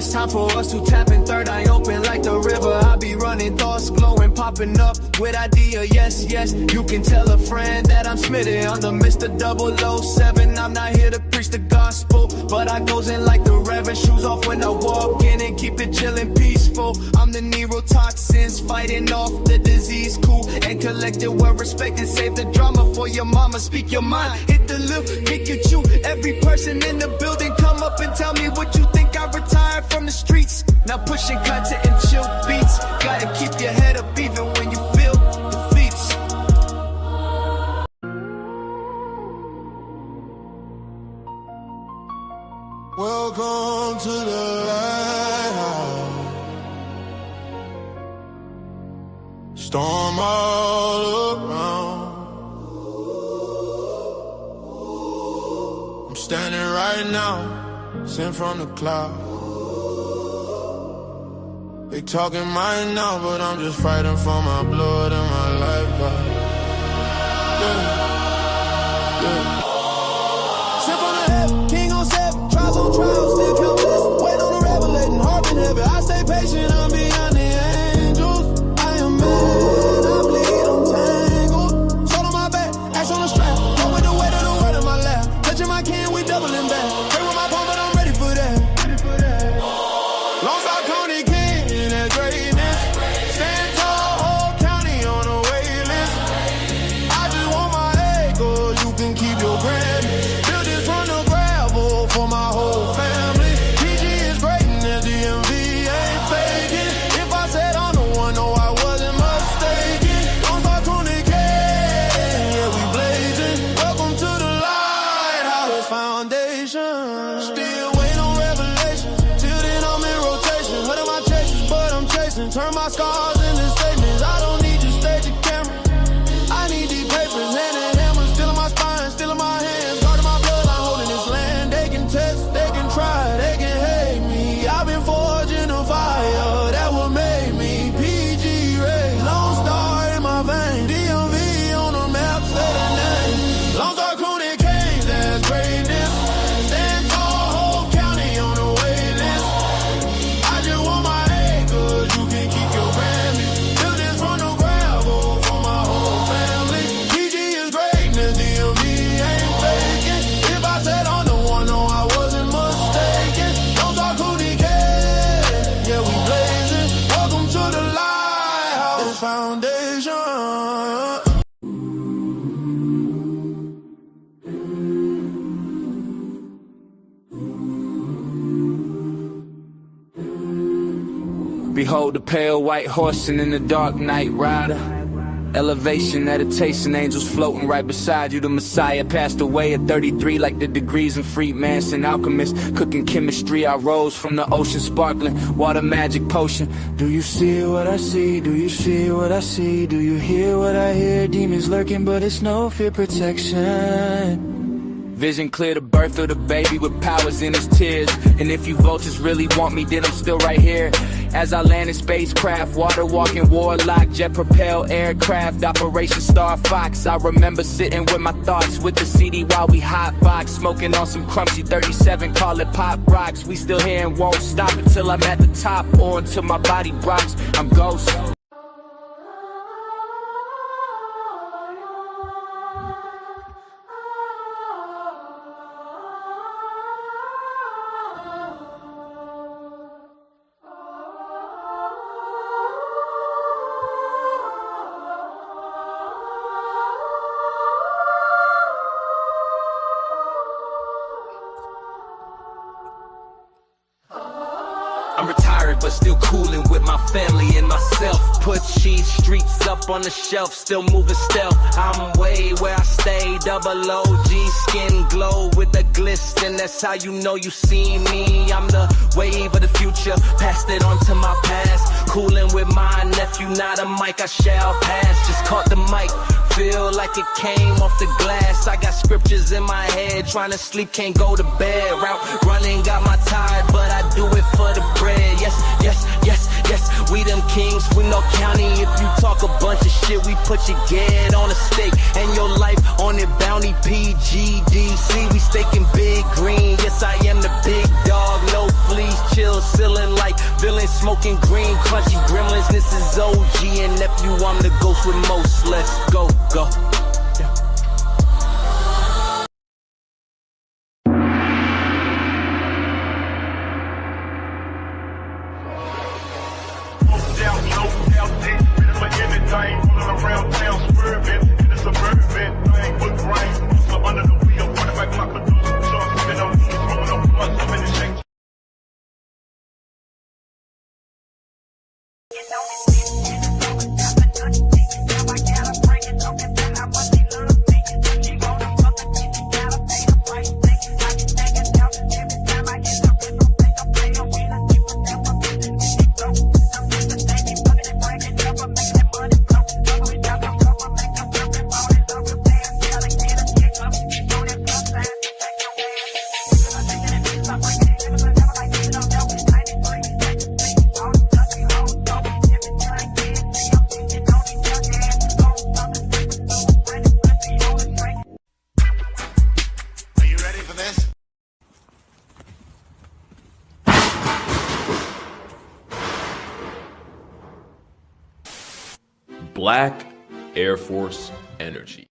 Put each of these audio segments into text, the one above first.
it's time for us to tap in. Third eye open like the river. I be running thoughts, glowing, popping up with idea. Yes, yes, you can tell a friend that I'm Smitty. I'm the Mr. 007. I'm not here to preach the gospel, but I goes in like the Reverend. Shoes off when I walk in and keep it chillin', peaceful. I'm the neurotoxins, fighting off the disease. Cool and collected, well respected. Save the drama for your mama. Speak your mind, hit the lip, kick you chew. Every person in the building, come up and tell me what you think. I retired from the streets, now pushing content and chill beats. Gotta keep your head up even when you feel defeats. Welcome to the lighthouse. Storm all around. I'm standing right now, sent from the cloud. They talking mine now, but I'm just fighting for my blood and my life. Yeah. Sent from the heaven, king on seven, trials on trials, still count blessings. Wait on the revelating, heart in heaven. I stay patient, I'm beyond the angels. I am mad, I bleed, I'm tangled. Sword on my back, axe on the strap. Go with the weight of the word in my lap. Touching my can, we doubling back. Pray with my palm, but I'm ready for that. Long South County King in that greatness. Stand tall, whole county on the wait list. I just want my acres, you can keep your grand. Build this from the gravel for my whole family. PG is great and the DMV ain't faking. If I said I'm the one, no, I wasn't mistaken. Long South County King, yeah, we blazing. Welcome to the Lighthouse Foundation. Still waiting on revelations. Till then I'm in rotation. Hurting my chases, but I'm chasing. Turn my scars into statements. I don't need your stage or camera. I need these papers, hand and hammer. Still in my spine, still in my hands. Guarding my bloodline, holding this land. They can test, they can try, they can hate me. I've been forging a fire that will make me PG Ray. Lone Star in my vein. DMV on the map, say the name. Long Star Cooney Kings, that's greatness. Stand tall, whole county on the wait list. I just want my acres, you can keep your Grammy. Build this from the gravel for my whole family. PG is greatness, DMV ain't faking. If I said I'm the one, no, I wasn't mistaken. Don't talk who they can, yeah, we blazing. Welcome to the Lighthouse Foundation. Behold the pale white horse and in the dark night rider. Elevation, meditation, angels floating right beside you. The Messiah passed away at 33 like the degrees in Freemason. Alchemist, cooking chemistry. I rose from the ocean, sparkling water magic potion. Do you see what I see? Do you see what I see? Do you hear what I hear? Demons lurking, but it's no fear protection. Vision clear, the birth of the baby with powers in his tears. And if you vultures really want me, then I'm still right here. As I land in spacecraft, water walking warlock, jet propelled aircraft, Operation Star Fox. I remember sitting with my thoughts with the CD while we hotbox, smoking on some crunchy 37, call it pop rocks. We still here and won't stop until I'm at the top or until my body rocks. I'm ghost. I'm retired, but still coolin' with my family and myself. Put cheese streets up on the shelf, still moving stealth. I'm way where I stay, double OG, skin glow with the glisten. That's how you know you see me. I'm the wave of the future, passed it on to my past. Coolin' with my nephew, not a mic I shall pass. Just caught the mic, feel like it came off the glass. I got scriptures in my head, trying to sleep, can't go to bed. Route running, got my tide, but I do it for the bread. Yes, yes, yes, yes, we them kings, we no county. If you talk a bunch of shit, we put your get on a stake and your life on it. Bounty PGDC, we staking big green. Yes, I am the big dog, no fleas, chill, ceiling smoking green, crunchy gremlins. This is OG and nephew, I'm the ghost with most. Let's go, go. Black Air Force energy.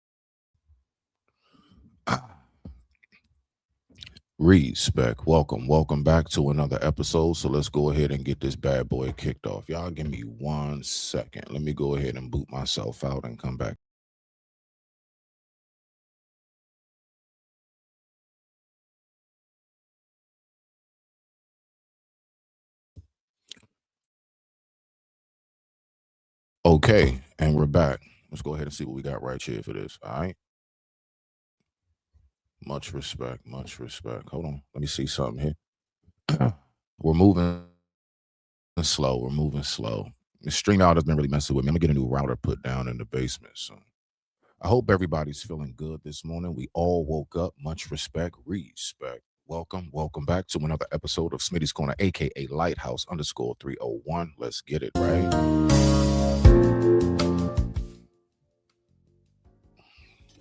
Respect. Welcome back to another episode. So let's go ahead and get this bad boy kicked off. Y'all give me 1 second. Let me go ahead and boot myself out and come back. Okay, and we're back. Let's go ahead and see what we got right here for this. All right. Much respect. Hold on. Let me see something here. We're moving slow. The stream out has been really messing with me. I'm gonna get a new router put down in the basement. So I hope everybody's feeling good this morning. We all woke up. Much respect. Welcome back to another episode of Smitys Corner, aka Lighthouse _301. Let's get it right.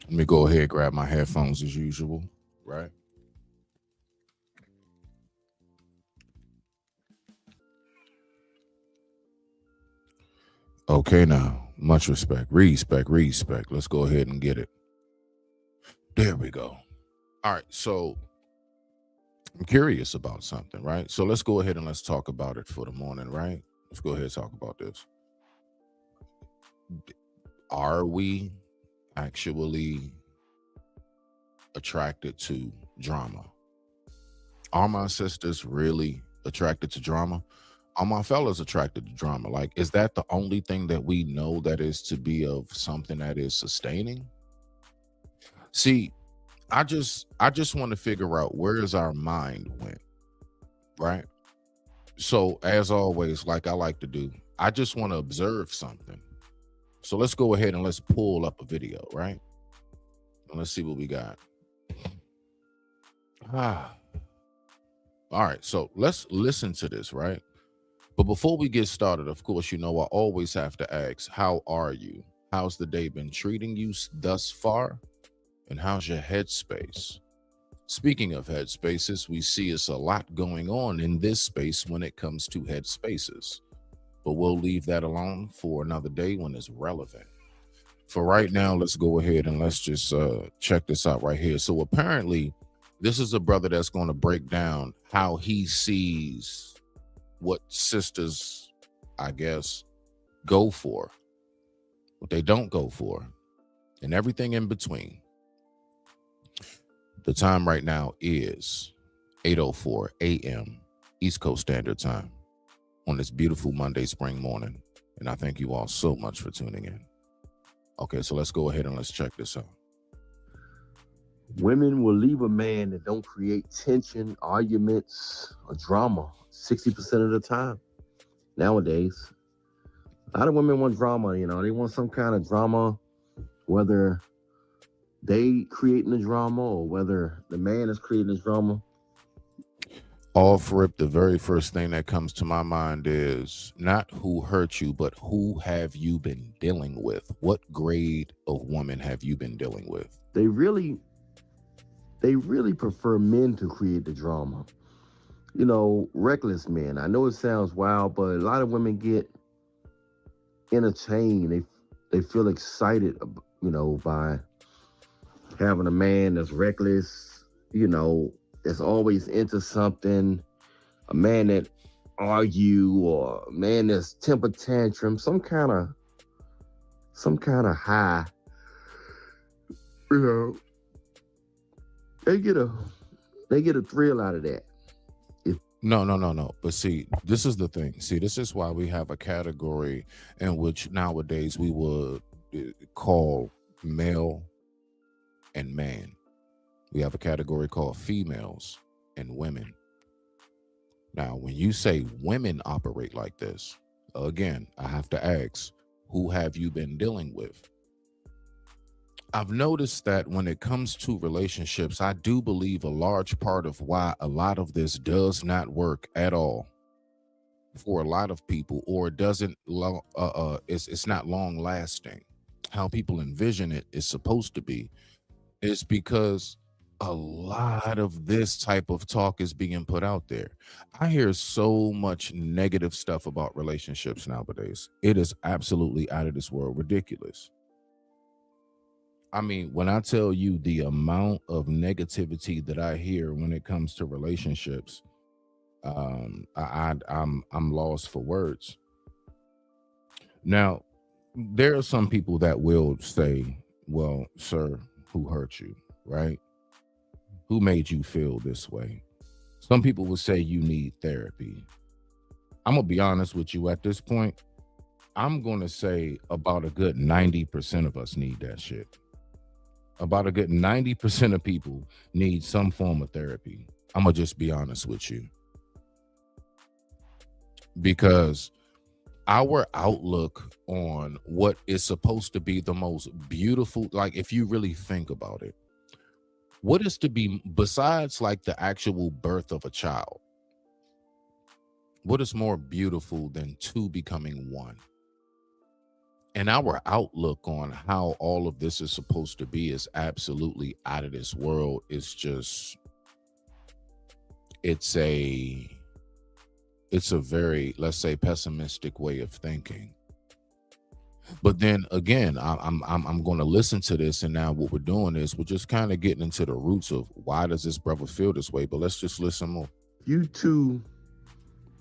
Let me go ahead, grab my headphones as usual, right? Okay, now, much respect. Let's go ahead and get it. There we go. All right, so I'm curious about something, right? So let's go ahead and let's talk about it for the morning, right? Let's go ahead and talk about this. Are we actually attracted to drama? Are my sisters really attracted to drama? Are my fellas attracted to drama? Like, is that the only thing that we know that is to be of something that is sustaining? See, I just want to figure out where is our mind went, right? So as always, like I like to do, I just want to observe something. So let's go ahead and let's pull up a video, right? And let's see what we got. All right, so let's listen to this, right? But before we get started, of course, you know, I always have to ask, how are you? How's the day been treating you thus far? And how's your headspace? Speaking of headspaces, we see it's a lot going on in this space when it comes to headspaces. But we'll leave that alone for another day when it's relevant. For right now, let's go ahead and let's just check this out right here. So apparently, this is a brother that's going to break down how he sees what sisters, I guess, go for, what they don't go for, and everything in between. The time right now is 8:04 a.m. East Coast Standard Time on this beautiful Monday spring morning. And I thank you all so much for tuning in. Okay, so let's go ahead and let's check this out. Women will leave a man that don't create tension, arguments, or drama 60% of the time. Nowadays, a lot of women want drama, you know. They want some kind of drama, whether they creating the drama or whether the man is creating the drama. Off rip, the very first thing that comes to my mind is not who hurt you, but who have you been dealing with? What grade of woman have you been dealing with? They really prefer men to create the drama. reckless men. I know it sounds wild, but a lot of women get entertained. They feel excited, by having a man that's reckless, that's always into something, a man that argue, or a man that's temper tantrum, some kind of high. You know, they get a thrill out of that. No. But see, this is the thing. See, this is why we have a category in which nowadays we would call male and man. We have a category called females and women. Now, when you say women operate like this, again, I have to ask, who have you been dealing with? I've noticed that when it comes to relationships, I do believe a large part of why a lot of this does not work at all for a lot of people, or it doesn't, it's not long lasting. How people envision it is supposed to be, is because a lot of this type of talk is being put out there. I hear so much negative stuff about relationships nowadays. It is absolutely out of this world ridiculous. I mean, when I tell you the amount of negativity that I hear when it comes to relationships, I'm lost for words. Now, there are some people that will say, "Well, sir, who hurt you, right? Who made you feel this way?" Some people will say you need therapy. I'm gonna be honest with you at this point. I'm gonna say about a good 90% of us need that shit. About a good 90% of people need some form of therapy. I'm gonna just be honest with you. Because our outlook on what is supposed to be the most beautiful, like if you really think about it, what is to be, besides like the actual birth of a child, what is more beautiful than two becoming one? And our outlook on how all of this is supposed to be is absolutely out of this world. It's just, it's a very, let's say, pessimistic way of thinking. But then again, I'm going to listen to this, and now what we're doing is we're just kind of getting into the roots of why does this brother feel this way. But let's just listen more. You too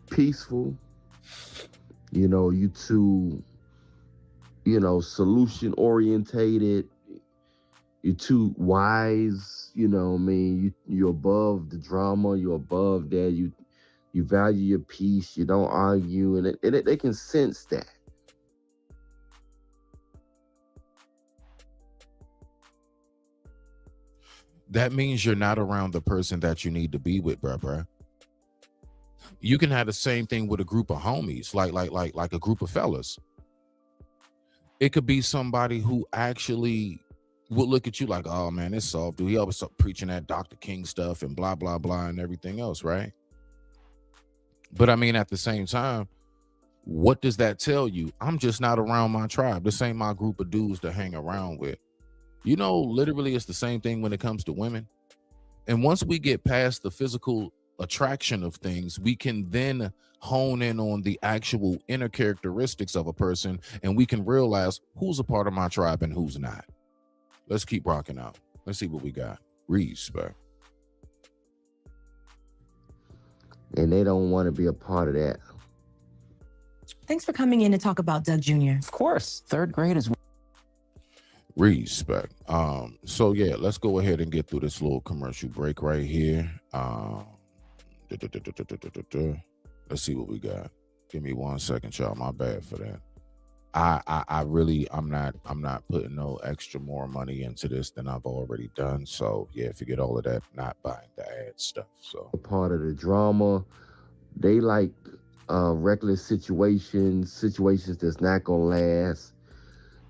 peaceful, you too, solution orientated. You're too wise, you're above the drama, you're above that. You value your peace, you don't argue, and they can sense that. That means you're not around the person that you need to be with, bruh. You can have the same thing with a group of homies, like a group of fellas. It could be somebody who actually would look at you like, "Oh man, it's soft, dude. He always start preaching that Dr. King stuff and blah, blah, blah, and everything else," right? But I mean, at the same time, what does that tell you? I'm just not around my tribe. This ain't my group of dudes to hang around with. Literally, it's the same thing when it comes to women. And once we get past the physical attraction of things, we can then hone in on the actual inner characteristics of a person, and we can realize who's a part of my tribe and who's not. Let's keep rocking out. Let's see what we got. Respect. And they don't want to be a part of that. Thanks for coming in to talk about Doug Jr. Of course, third grade is Respect. So yeah, let's go ahead and get through this little commercial break right here. Let's see what we got. Give me 1 second, y'all. My bad for that. I'm not putting no extra more money into this than I've already done. So yeah, forget all of that, not buying the ad stuff. So part of the drama, they like reckless situations that's not gonna last.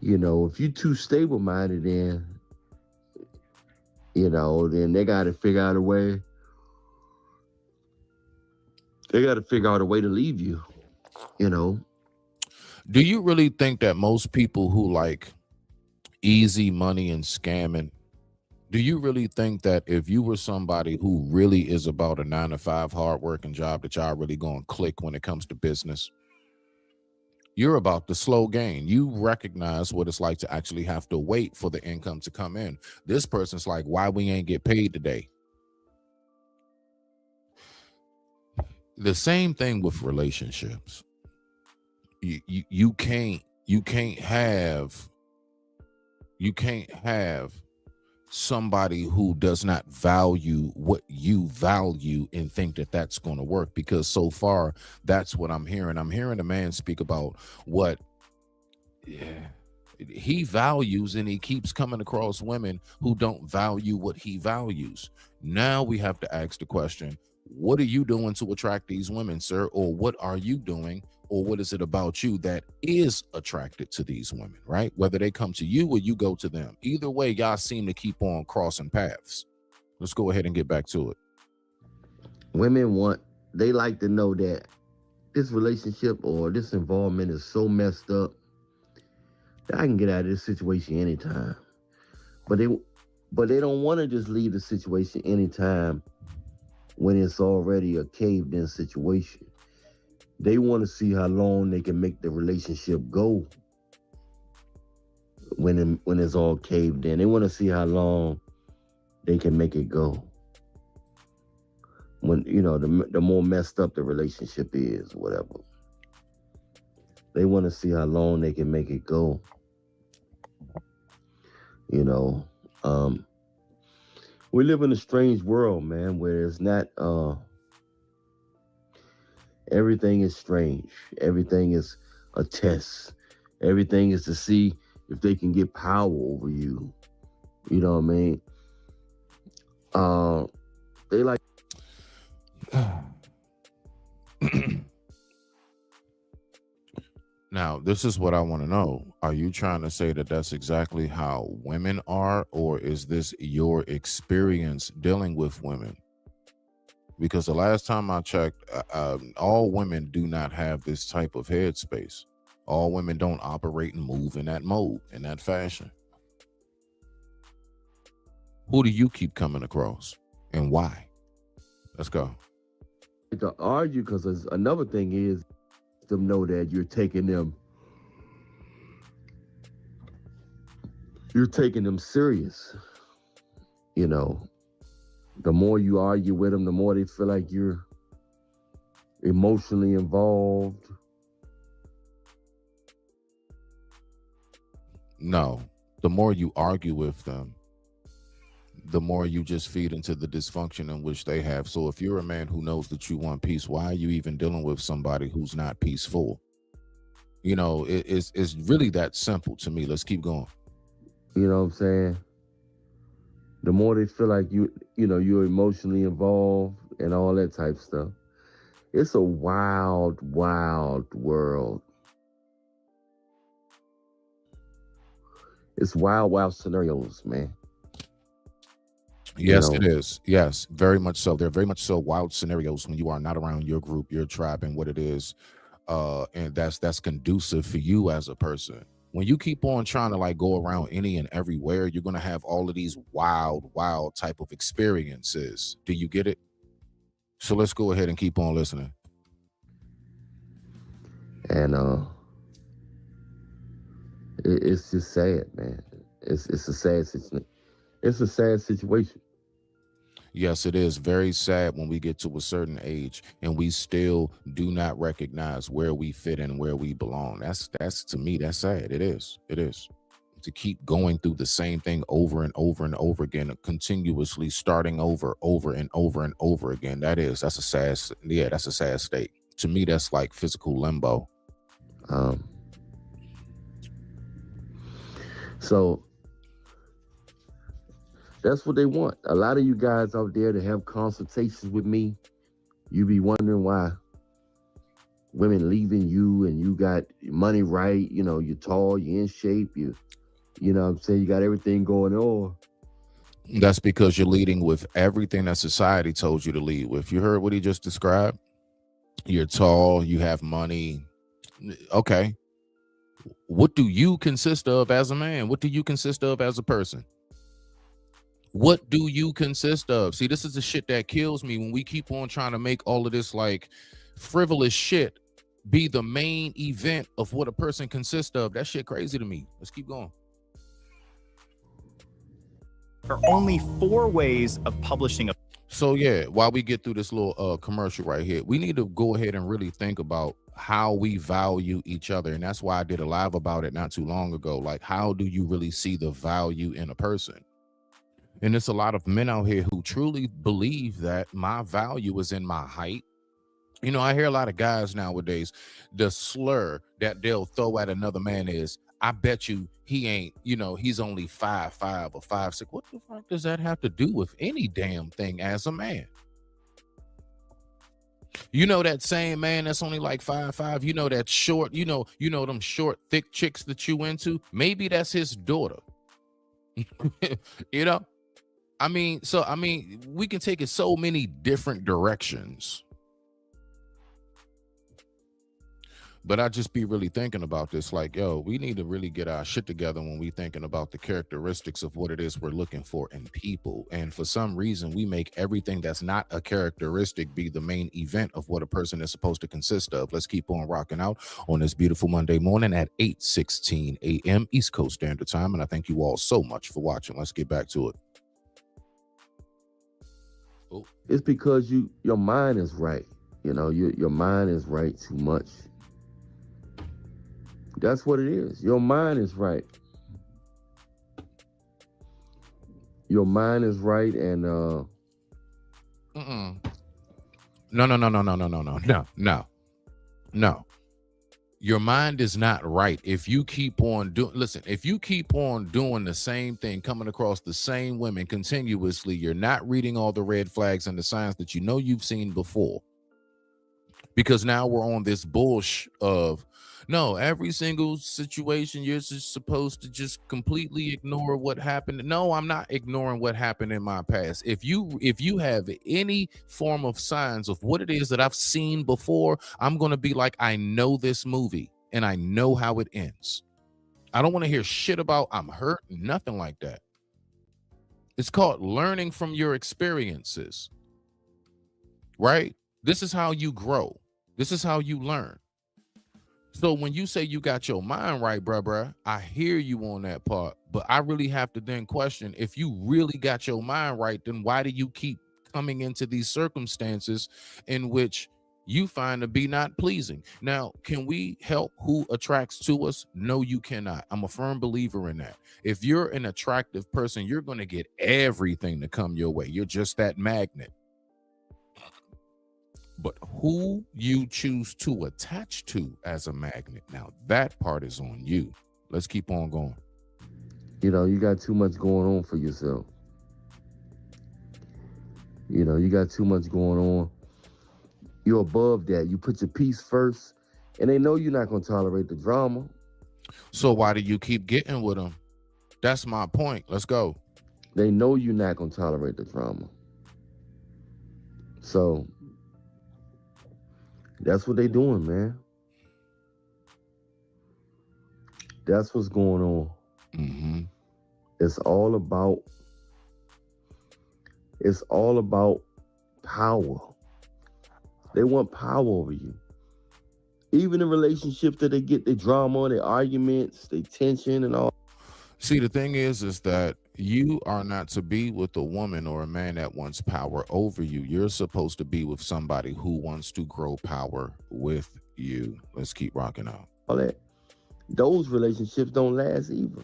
If you too stable minded, then they gotta figure out a way. They gotta figure out a way to leave you. Do you really think that most people who like easy money and scamming Do you really think that if you were somebody who really is about a 9 to 5 hardworking job, that y'all really gonna click when it comes to business? You're about the slow gain. You recognize what it's like to actually have to wait for the income to come in. This person's like, why we ain't get paid today? The same thing with relationships. You can't have somebody who does not value what you value and think that that's going to work, because so far that's what I'm hearing. I'm hearing a man speak about what he values, and he keeps coming across women who don't value what he values. Now we have to ask the question, what are you doing to attract these women, sir? Or what are you doing, or what is it about you that is attracted to these women, right? Whether they come to you or you go to them. Either way, y'all seem to keep on crossing paths. Let's go ahead and get back to it. Women they like to know that this relationship or this involvement is so messed up that I can get out of this situation anytime. But they don't want to just leave the situation anytime when it's already a caved-in situation. They want to see how long they can make the relationship go when it's all caved in. They want to see how long they can make it go. When, the more messed up the relationship is, whatever. They want to see how long they can make it go. We live in a strange world, man, where it's not, everything is strange. Everything is a test. Everything is to see if they can get power over you. You know what I mean? They like... Now, this is what I want to know. Are you trying to say that that's exactly how women are, or is this your experience dealing with women? Because the last time I checked, all women do not have this type of headspace. All women don't operate and move in that mode, in that fashion. Who do you keep coming across, and why? Let's go. To argue, because another thing is them know that you're taking them serious. The more you argue with them, the more they feel like you're emotionally involved. No, the more you argue with them, the more you just feed into the dysfunction in which they have. So if you're a man who knows that you want peace, why are you even dealing with somebody who's not peaceful? It's really that simple to me. Let's keep going. You know what I'm saying? The more they feel like you're emotionally involved and all that type of stuff. It's a wild, wild world. It's wild, wild scenarios, man. Yes, it is. Yes, very much so. They're very much so wild scenarios when you are not around your group, your tribe, and what it is. And that's conducive for you as a person. When you keep on trying to go around any and everywhere, you're going to have all of these wild, wild type of experiences. Do you get it? So let's go ahead and keep on listening. And it's just sad, man. It's a sad situation. It's a sad situation. Yes, it is very sad when we get to a certain age and we still do not recognize where we fit and where we belong. That's to me, that's sad. It is. To keep going through the same thing over and over and over again, continuously starting over and over again. That's a sad state. To me, that's like physical limbo. So that's what they want. A lot of you guys out there that have consultations with me, you be wondering why women leaving you, and you got money right, you're tall, you're in shape, you know what I'm saying, you got everything going on. That's because you're leading with everything that society told you to lead with. You heard what he just described? You're tall, you have money. Okay. What do you consist of as a man? What do you consist of as a person? What do you consist of? See, this is the shit that kills me when we keep on trying to make all of this like frivolous shit be the main event of what a person consists of. That shit crazy to me. Let's keep going. There are only 4 ways of publishing a. So yeah, while we get through this little commercial right here, we need to go ahead and really think about how we value each other. And that's why I did a live about it not too long ago. Like, how do you really see the value in a person? And there's a lot of men out here who truly believe that my value is in my height. You know, I hear a lot of guys nowadays, the slur that they'll throw at another man is, I bet you he ain't, you know, he's only 5'5" or 5'6". What the fuck does that have to do with any damn thing as a man? You know, that same man that's only like 5'5", you know, that short, you know, them short, thick chicks that you into, maybe that's his daughter. You know, I mean, we can take it so many different directions. But I just be really thinking about this, like, yo, we need to really get our shit together when we thinking about the characteristics of what it is we're looking for in people. And for some reason, we make everything that's not a characteristic be the main event of what a person is supposed to consist of. Let's keep on rocking out on this beautiful Monday morning at 8:16 a.m. East Coast Standard Time. And I thank you all so much for watching. Let's get back to it. Oh. It's because your mind is right. You know, your mind is right too much. That's what it is. Your mind is right. Your mind is right, and No. Your mind is not right. If you keep on if you keep on doing the same thing, coming across the same women continuously, you're not reading all the red flags and the signs that you know you've seen before. Because now we're on this bullshit of, no, every single situation you're just supposed to just completely ignore what happened. No, I'm not ignoring what happened in my past. If you have any form of signs of what it is that I've seen before, I'm going to be like, I know this movie and I know how it ends. I don't want to hear shit about I'm hurt, nothing like that. It's called learning from your experiences, right? This is how you grow. This is how you learn. So when you say you got your mind right, bruh, I hear you on that part, but I really have to then question, if you really got your mind right, then why do you keep coming into these circumstances in which you find to be not pleasing? Now, can we help who attracts to us? No, you cannot. I'm a firm believer in that. If you're an attractive person, you're going to get everything to come your way. You're just that magnet. But who you choose to attach to as a magnet, now that part is on you. Let's keep on going. You know, you got too much going on for yourself. You know, you got too much going on. You're above that. You put your peace first, and they know you're not going to tolerate the drama. So why do you keep getting with them? That's my point. Let's go. They know you're not going to tolerate the drama. So that's what they doing, man. That's what's going on. Mm-hmm. It's all about power. They want power over you. Even in relationships that they get their drama, their arguments, their tension and all. See, the thing is that you are not to be with a woman or a man that wants power over you. You're supposed to be with somebody who wants to grow power with you. Let's keep rocking out. All that. Those relationships don't last either.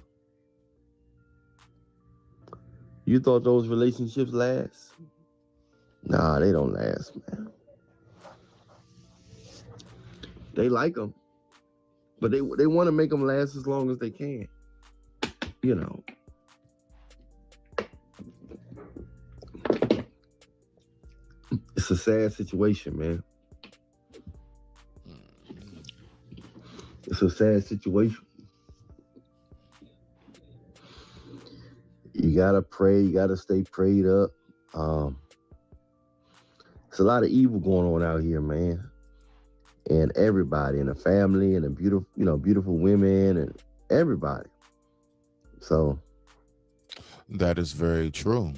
You thought those relationships last? Nah, they don't last, man. They like them, but they want to make them last as long as they can. You know. It's a sad situation, man. It's a sad situation. You gotta pray. You gotta stay prayed up. It's a lot of evil going on out here, man. And everybody, and the family, and the beautiful women, and everybody. So That is very true.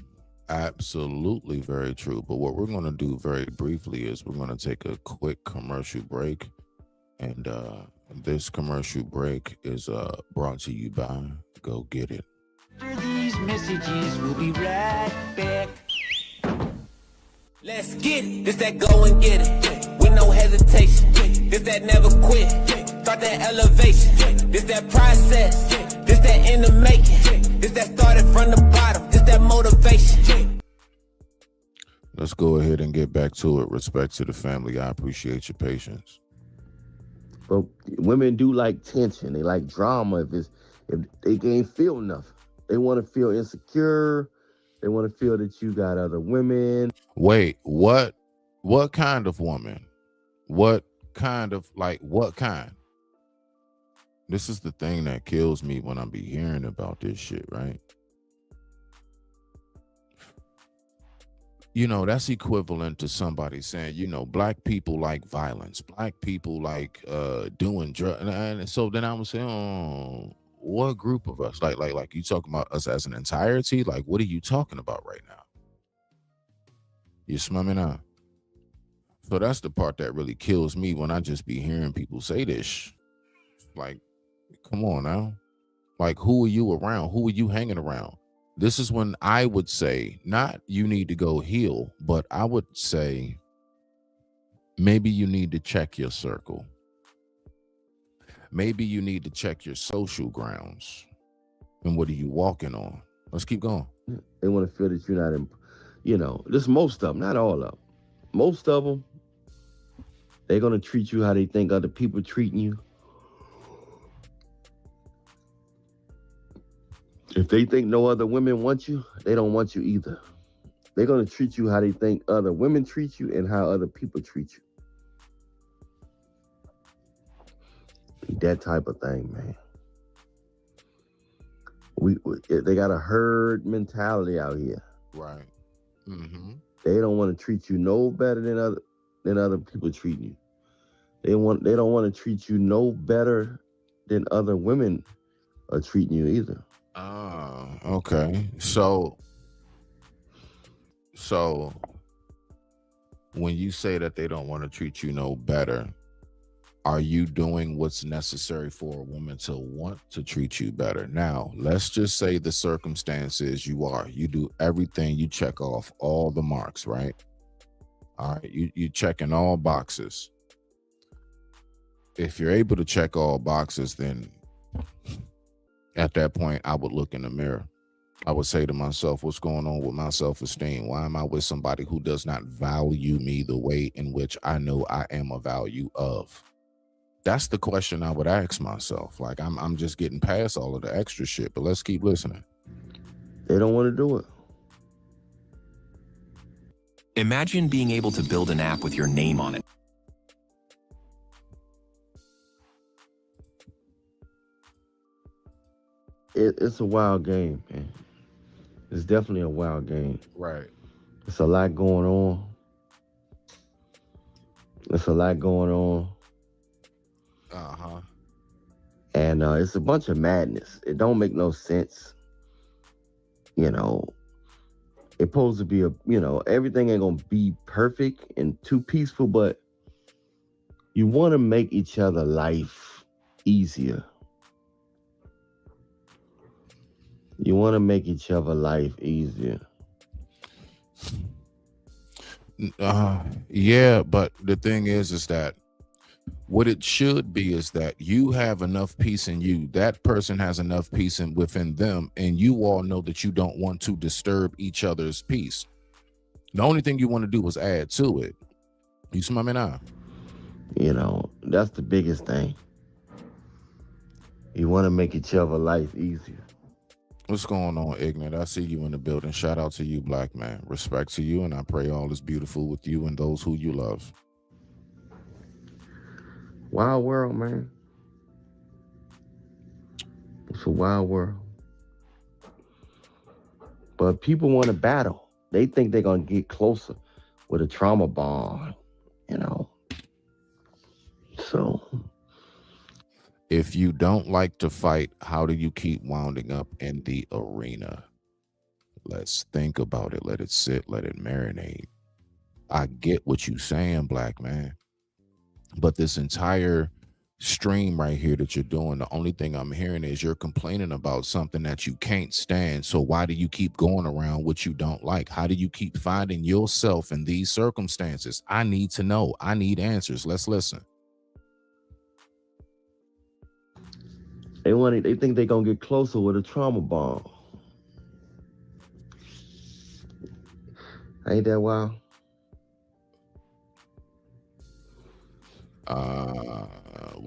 Absolutely very true. But what we're going to do very briefly is we're going to take a quick commercial break. And this commercial break is brought to you by Go Get It. After these messages, we'll be right back. Let's get it. This that go and get it. With no hesitation. This that never quit. Start that elevation. This that process. This that in the making. This that started from the bottom. This that motivation. Let's go ahead and get back to it. Respect to the family. I appreciate your patience. But women do like tension. They like drama. If they can't feel nothing, they want to feel insecure. They want to feel that you got other women. Wait, what kind of woman? What kind? This is the thing that kills me when I be hearing about this shit, right? You know, that's equivalent to somebody saying, you know, black people like violence. Black people like doing drugs. And so then I would say, oh, what group of us? Like you talking about us as an entirety? Like, what are you talking about right now? You smell me now? So that's the part that really kills me when I just be hearing people say this. Like, come on now. Like, who are you around? Who are you hanging around? This is when I would say, not you need to go heal, but I would say maybe you need to check your circle. Maybe you need to check your social grounds. And what are you walking on? Let's keep going. They want to feel that you're not in, you know, this most of them, not all of them. Most of them, they're going to treat you how they think other people treating you. If they think no other women want you, they don't want you either. They're going to treat you how they think other women treat you and how other people treat you. That type of thing, man. They got a herd mentality out here. Right. Mm-hmm. They don't want to treat you no better than other people treat you. They don't want to treat you no better than other women are treating you either. Okay. So when you say that they don't want to treat you no better, are you doing what's necessary for a woman to want to treat you better? Now, let's just say the circumstances you do everything, you check off all the marks, right? All right, you checking all boxes. If you're able to check all boxes, then at that point, I would look in the mirror. I would say to myself, what's going on with my self-esteem? Why am I with somebody who does not value me the way in which I know I am a value of? That's the question I would ask myself. Like, I'm just getting past all of the extra shit, but let's keep listening. They don't want to do it. Imagine being able to build an app with your name on it. It's a wild game, man. It's definitely a wild game. Right. It's a lot going on. Uh-huh. And it's a bunch of madness. It don't make no sense. You know, it's supposed to be everything ain't gonna be perfect and too peaceful, but you want to make each other life easier. You want to make each other life easier. Yeah, but the thing is that what it should be is that you have enough peace in you. That person has enough peace within them, and you all know that you don't want to disturb each other's peace. The only thing you want to do is add to it. You smell me now? You know, that's the biggest thing. You want to make each other life easier. What's going on, Ignorant? I see you in the building. Shout out to you, black man. Respect to you, and I pray all is beautiful with you and those who you love. Wild world, man. It's a wild world. But people want to battle. They think they're going to get closer with a trauma bond, you know. So if you don't like to fight, how do you keep wounding up in the arena? Let's think about it. Let it sit. Let it marinate. I get what you saying, black man. But this entire stream right here that you're doing, the only thing I'm hearing is you're complaining about something that you can't stand. So why do you keep going around what you don't like? How do you keep finding yourself in these circumstances? I need to know. I need answers. Let's listen. They think they're gonna get closer with a trauma bond. Ain't that wild?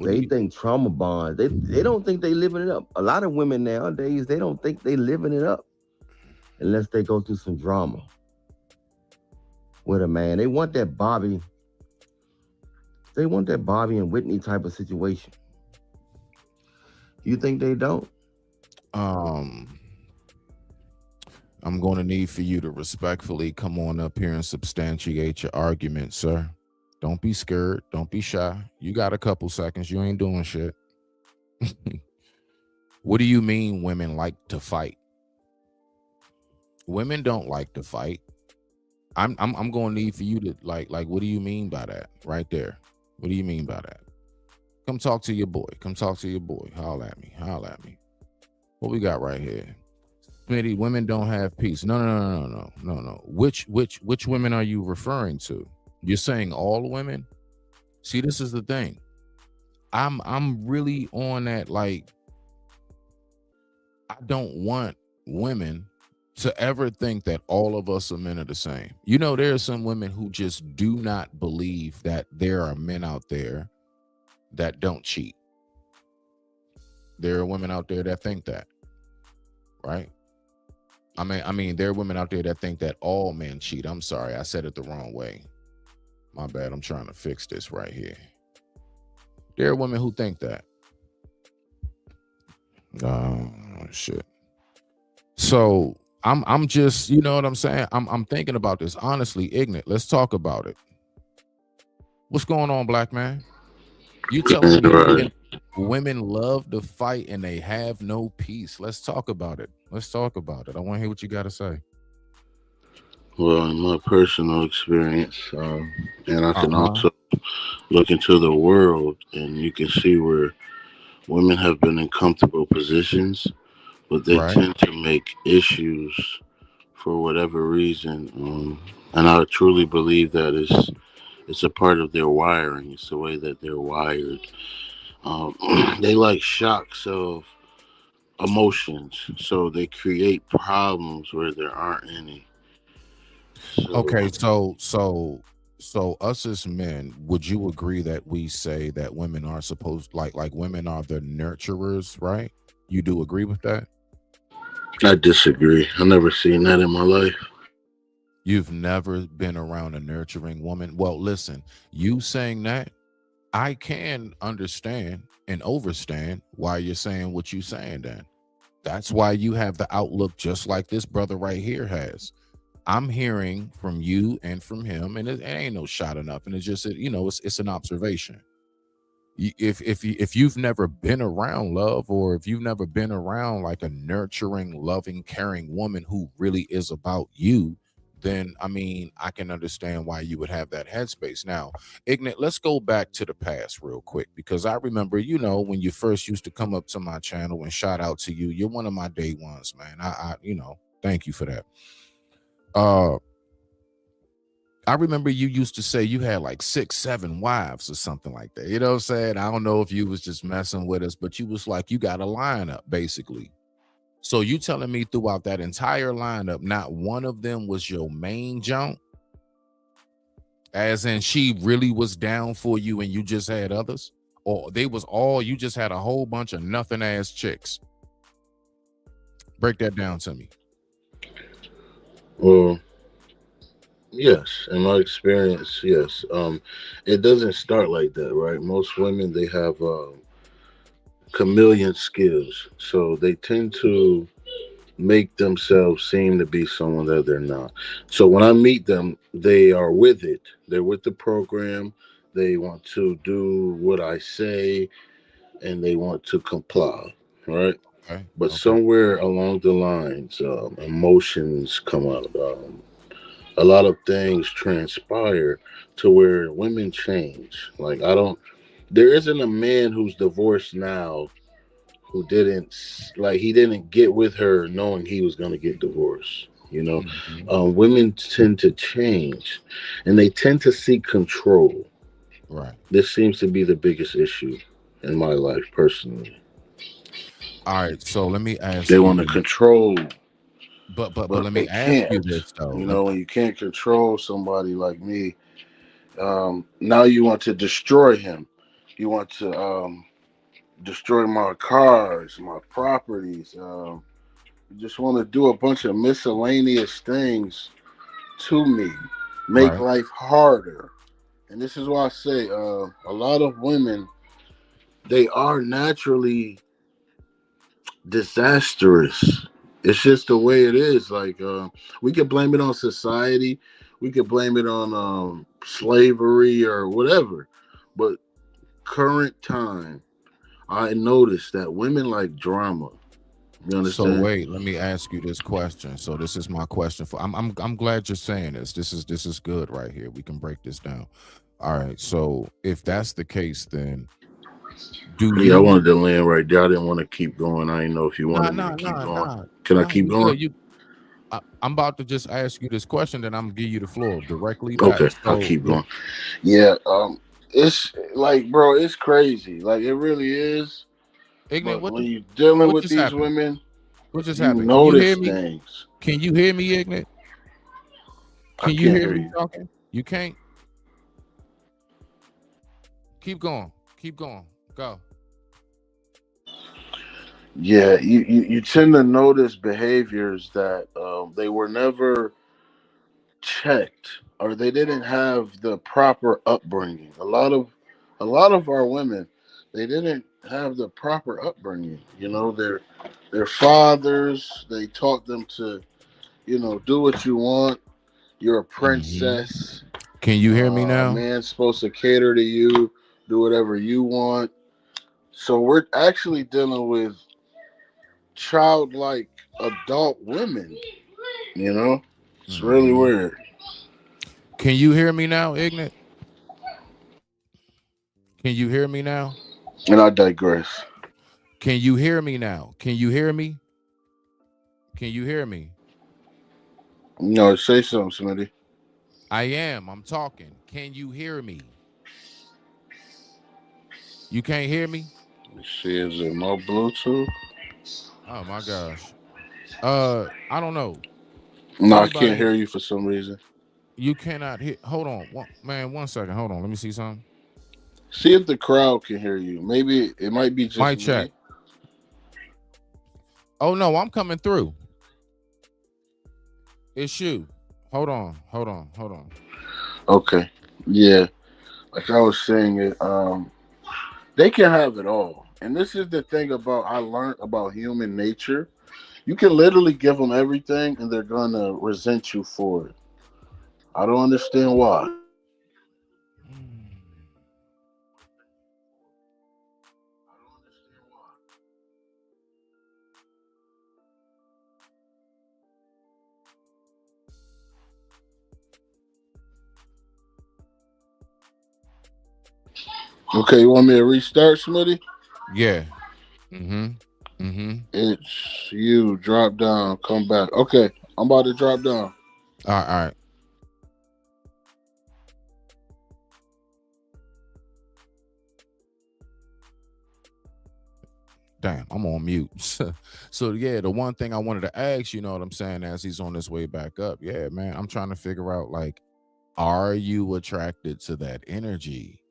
They think trauma bond. They don't think they living it up. A lot of women nowadays, they don't think they living it up unless they go through some drama with a man. They want that Bobby. They want that Bobby and Whitney type of situation. You think they don't? I'm going to need for you to respectfully come on up here and substantiate your argument, sir. Don't be scared. Don't be shy. You got a couple seconds. You ain't doing shit. What do you mean women like to fight? Women don't like to fight. I'm going to need for you to like what do you mean by that right there? What do you mean by that? Come talk to your boy. Come talk to your boy. Holla at me. Holla at me. What we got right here? Smitty, women don't have peace. No. Which women are you referring to? You're saying all women? See, this is the thing. I'm really on that, like, I don't want women to ever think that all of us are men are the same. You know, there are some women who just do not believe that there are men out there that don't cheat. There are women out there that think that, right? I mean, there are women out there that think that all men cheat. I'm sorry, I said it the wrong way. My bad. I'm trying to fix this right here. There are women who think that. Shit. So I'm just, you know what I'm saying? I'm thinking about this honestly, ignorant. Let's talk about it. What's going on, black man? You telling me women love to fight and they have no peace? Let's talk about it. Let's talk about it. I want to hear what you got to say. Well, in my personal experience, and I can also look into the world, and you can see where women have been in comfortable positions, but they tend to make issues for whatever reason. And I truly believe that it's a part of their wiring. It's the way that they're wired. They like shocks of emotions, so they create problems where there aren't any. Okay, so us as men, would you agree that we say that women are supposed, like women are the nurturers, right? You do agree with that? I disagree. I've never seen that in my life. You've never been around a nurturing woman? Well, listen, you saying that, I can understand and overstand why you're saying what you're saying then. That's why you have the outlook just like this brother right here has. I'm hearing from you and from him, and it ain't no shot enough, and it's just, you know, it's an observation. If you've never been around love, or if you've never been around like a nurturing, loving, caring woman who really is about you, then I mean, I can understand why you would have that headspace. Now, Ignat, let's go back to the past real quick, because I remember, you know, when you first used to come up to my channel, and shout out to you. You're one of my day ones, man. I you know, thank you for that. I remember you used to say you had like 6, 7 wives or something like that. You know what I'm saying? I don't know if you was just messing with us, but you was like, you got a lineup basically. So you telling me throughout that entire lineup, not one of them was your main junk? As in she really was down for you and you just had others? Or they was all, you just had a whole bunch of nothing ass chicks? Break that down to me. Well, yes, in my experience, yes. It doesn't start like that, right? Most women, they have chameleon skills, so they tend to make themselves seem to be someone that they're not. So when I meet them, they are with it. They're with the program. They want to do what I say, and they want to comply, right? Okay. but Okay. somewhere along the lines, emotions come out. A lot of things transpire to where women change. Like I don't. There isn't a man who's divorced now who didn't like he didn't get with her knowing he was going to get divorced. You know, Mhm. women tend to change, and they tend to seek control. Right. This seems to be the biggest issue in my life personally. All right. So let me They ask you want to this. control, But but let they me ask can't. you this though. You know, when you can't control somebody like me, now you want to destroy him. You want to destroy my cars, my properties. You just want to do a bunch of miscellaneous things to me, make Right. life harder. And this is why I say a lot of women, they are naturally disastrous. It's just the way it is. Like we could blame it on society, we could blame it on slavery or whatever. But current time, I noticed that women like drama. You So understand? wait, let me ask you this question. So this is my question for I'm glad you're saying this. This is good right here. We can break this down. All right. So if that's the case, then do Yeah, I you wanted to land right there. I didn't want to keep going. I didn't know if you nah wanted me to nah keep nah going. nah Can I nah keep you going? good. I'm about to just ask you this question, then I'm gonna give you the floor directly back. Okay, I'll So keep going. Yeah, it's like, bro, it's crazy. Like, it really is. Ignorant, But when you're dealing what with just these happened? women, What just you happened? Can you hear notice me? things. Can you hear me, Ignorant? I Can you can't hear hear me you. talking? You can't? Keep going. Keep going. Go. Yeah, you tend to notice behaviors that they were never checked or they didn't have the proper upbringing. A lot of our women, they didn't have the proper upbringing. You know, their fathers, they taught them to, do what you want. You're a Mhm. princess. Can you hear me A now? man's supposed to cater to you, do whatever you want. So we're actually dealing with childlike adult women. You know, it's really Mhm. weird. Can you hear me now, Ignorant? Can you hear me now? And I digress. Can you hear me now? Can you hear me? Can you hear me? No, say something, Smitty. I am. I'm talking. Can you hear me? You can't hear me? Let's see, is it my Bluetooth? Oh my gosh. I don't know. No, I can't Anybody hear you for some reason. you cannot hear. Hold on. Man, 1 second. Hold on. Let me see something. See if the crowd can hear you. Maybe it might be just Mic check. me. Oh no, I'm coming through. It's you. Hold on. Hold on. Hold on. Okay. Yeah. Like I was saying it, they can have it all. And this is the thing about I learned about human nature. You can literally give them everything and they're gonna resent you for it. I don't understand why. Okay, you want me to restart, Smitty? Yeah. Mm-hmm. Mm-hmm. It's you. Drop down. Come back. Okay, I'm about to drop down. All right. Damn, I'm on mute. So yeah, the one thing I wanted to ask, you know what I'm saying, as he's on his way back up. Yeah, man, I'm trying to figure out, like, are you attracted to that energy?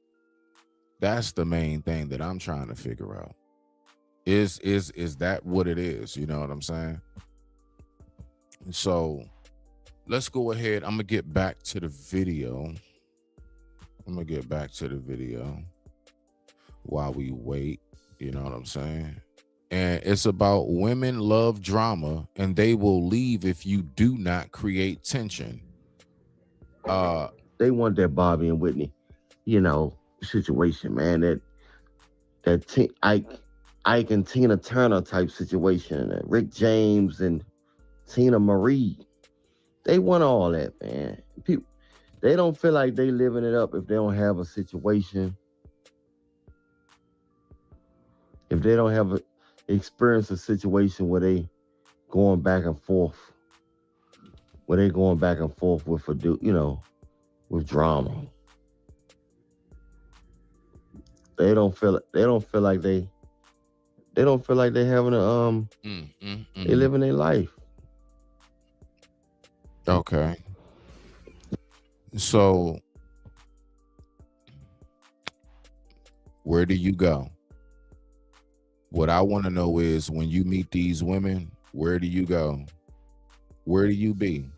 That's the main thing that I'm trying to figure out. Is that what it is? You know what I'm saying? So let's go ahead. I'm gonna get back to the video. While we wait. You know what I'm saying? And it's about women love drama and they will leave if you do not create tension. They want that Bobby and Whitney, situation, man. Ike. Ike and Tina Turner type situation, and Rick James and Tina Marie. They want all that, man. People, they don't feel like they living it up if they don't have a situation. If they don't have experience a situation where they going back and forth, with with drama. They don't feel like they having a they living their life. Okay. So where do you go? What I want to know is, when you meet these women, where do you go? Where do you be?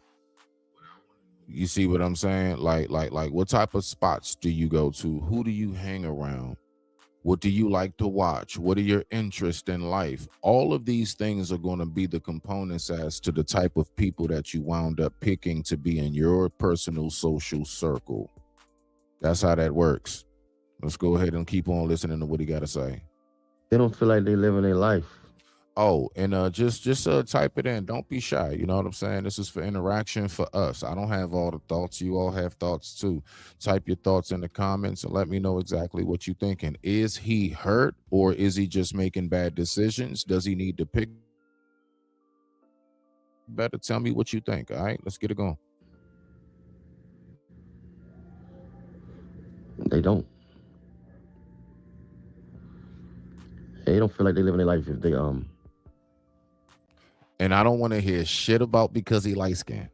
You see what I'm saying? Like what type of spots do you go to? Who do you hang around? What do you like to watch? What are your interests in life? All of these things are going to be the components as to the type of people that you wound up picking to be in your personal social circle. That's how that works. Let's go ahead and keep on listening to what he got to say. They don't feel like they living their life. Oh, and just type it in. Don't be shy. You know what I'm saying? This is for interaction for us. I don't have all the thoughts. You all have thoughts too. Type your thoughts in the comments and let me know exactly what you're thinking. Is he hurt, or is he just making bad decisions? Does he need to pick better? Tell me what you think. All right, let's get it going. They don't. They don't feel like they living their life if they And I don't want to hear shit about because he light skinned.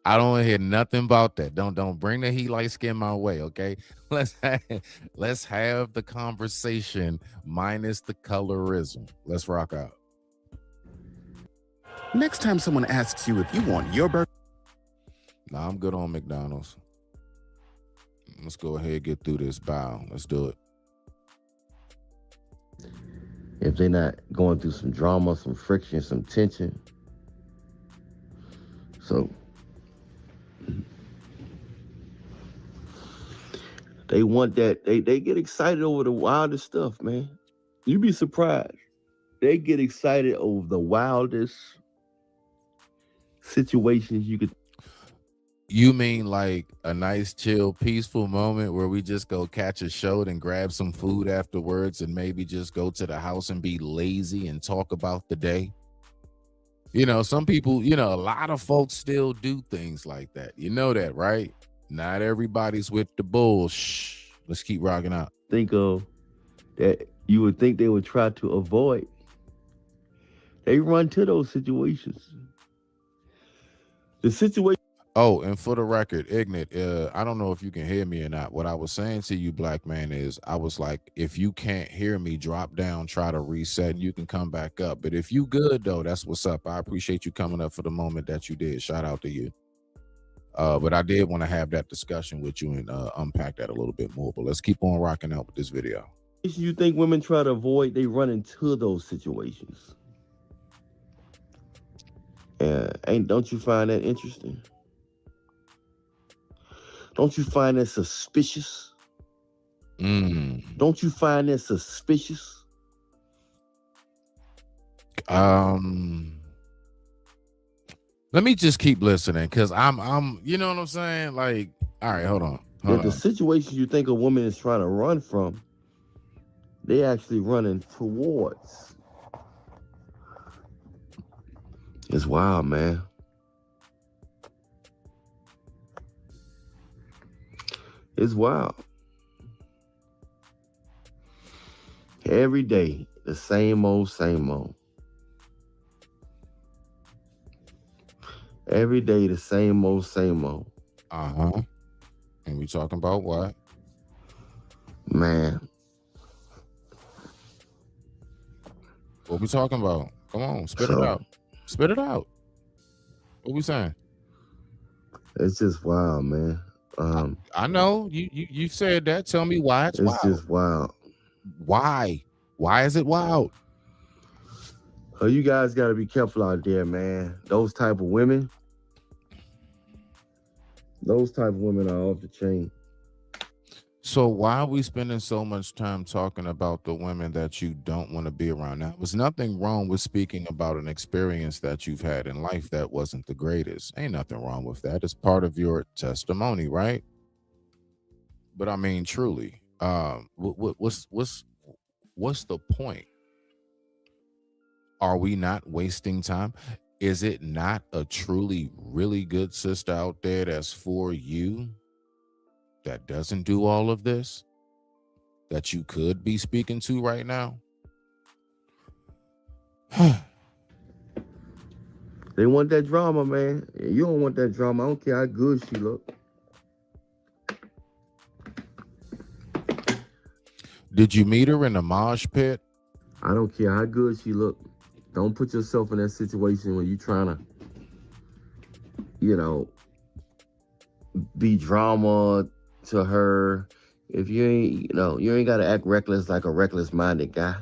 I don't want to hear nothing about that. Don't bring the he light skin my way, okay? Let's have the conversation minus the colorism. Let's rock out. Next time someone asks you if you want your burger. Nah, I'm good on McDonald's. Let's go ahead and get through this. Bow. Let's do it. if they're not going through some drama, some friction, some tension. So they want that. They get excited over the wildest stuff, man. You'd be surprised. They get excited over the wildest situations you could. You mean like a nice, chill, peaceful moment where we just go catch a show and grab some food afterwards and maybe just go to the house and be lazy and talk about the day? You know, some people, you know, a lot of folks still do things like that. You know that, right? Not everybody's with the bull. Shh. Let's keep rocking out. Think of that you would think they would try to avoid. They run to those situations. The situation. Oh, and for the record, Ignat, I don't know if you can hear me or not. What I was saying to you, black man, is I was like, if you can't hear me, drop down, try to reset, and you can come back up. But if you good, though, that's what's up. I appreciate you coming up for the moment that you did. Shout out to you. But I did want to have that discussion with you and unpack that a little bit more. But let's keep on rocking out with this video. You think women try to avoid, they run into those situations. Don't you find that interesting? Don't you find that suspicious? Don't you find that suspicious? Let me just keep listening, because I'm you know what I'm saying? Like, all right, hold on. The situation you think a woman is trying to run from, they actually running towards. It's wild, man. It's wild. Every day, the same old, same old. Every day, the same old, same old. And we talking about what? Man. What we talking about? Come on, spit it out. Spit it out. What we saying? It's just wild, man. I know you said that. Tell me why it's wild. It's just wild. Why? Why is it wild? Oh, you guys got to be careful out there, man. Those type of women are off the chain. So why are we spending so much time talking about the women that you don't want to be around? Now, there's nothing wrong with speaking about an experience that you've had in life that wasn't the greatest. Ain't nothing wrong with that. It's part of your testimony, right? But I mean, truly, what's the point? Are we not wasting time? Is it not a truly really good sister out there that's for you that doesn't do all of this that you could be speaking to right now? They want that drama, man. You don't want that drama. I don't care how good she look. Did you meet her in the mosh pit? I don't care how good she look. Don't put yourself in that situation where you trying to, be drama to her. If you ain't, you ain't got to act reckless like a reckless-minded guy.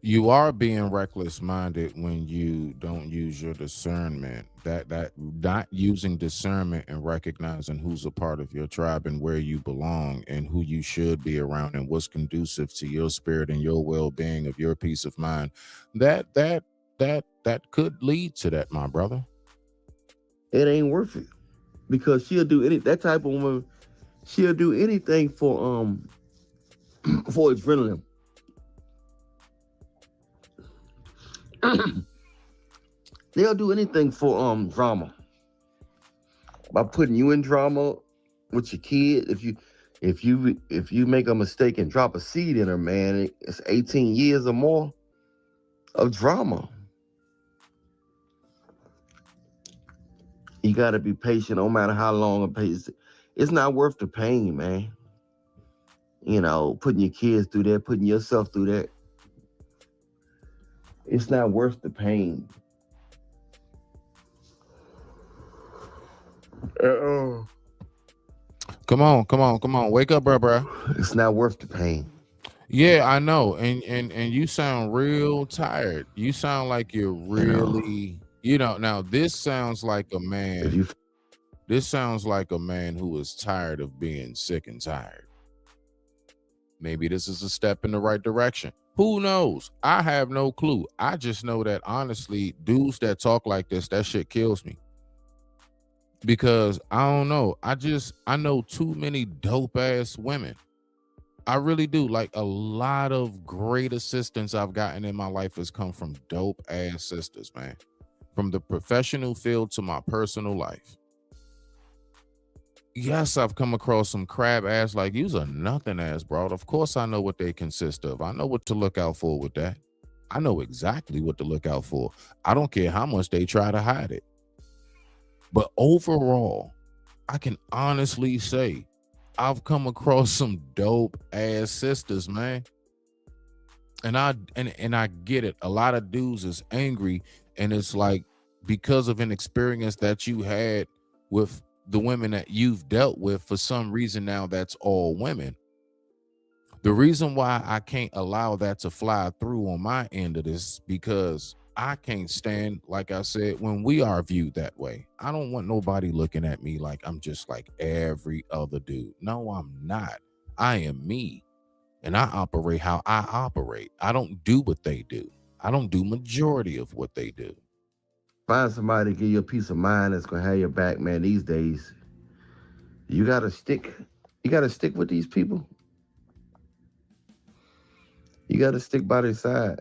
You are being reckless-minded when you don't use your discernment. That not using discernment and recognizing who's a part of your tribe and where you belong and who you should be around and what's conducive to your spirit and your well-being of your peace of mind. That could lead to that, my brother. It ain't worth it because she'll do that type of woman. She'll do anything for adrenaline. They'll do anything for drama. By putting you in drama with your kid, if you make a mistake and drop a seed in her, man, it's 18 years or more of drama. You gotta be patient no matter how long it pays. It's not worth the pain, man. Putting your kids through that, putting yourself through that. It's not worth the pain. Come on. Wake up, bro. It's not worth the pain. Yeah, I know. And you sound real tired. You sound like you're really, now this sounds like a man. This sounds like a man who is tired of being sick and tired. Maybe this is a step in the right direction. Who knows? I have no clue. I just know that honestly, dudes that talk like this, that shit kills me. Because I don't know. I know too many dope ass women. I really do. Like a lot of great assistance I've gotten in my life has come from dope ass sisters, man. From the professional field to my personal life. Yes, I've come across some crab ass like you's a nothing ass broad. Of course I know what they consist of. I know what to look out for with that. I know exactly what to look out for. I don't care how much they try to hide it. But overall, I can honestly say I've come across some dope ass sisters, man. And I get it. A lot of dudes is angry, and it's like because of an experience that you had with the women that you've dealt with, for some reason now that's all women. The reason why I can't allow that to fly through on my end of this, because I can't stand, like I said, when we are viewed that way. I don't want nobody looking at me like I'm just like every other dude. No, I'm not. I am me, and I operate how I operate. I don't do what they do. I don't do majority of what they do. Find somebody to give you a peace of mind that's gonna have your back, man. These days, you gotta stick with these people. You gotta stick by their side.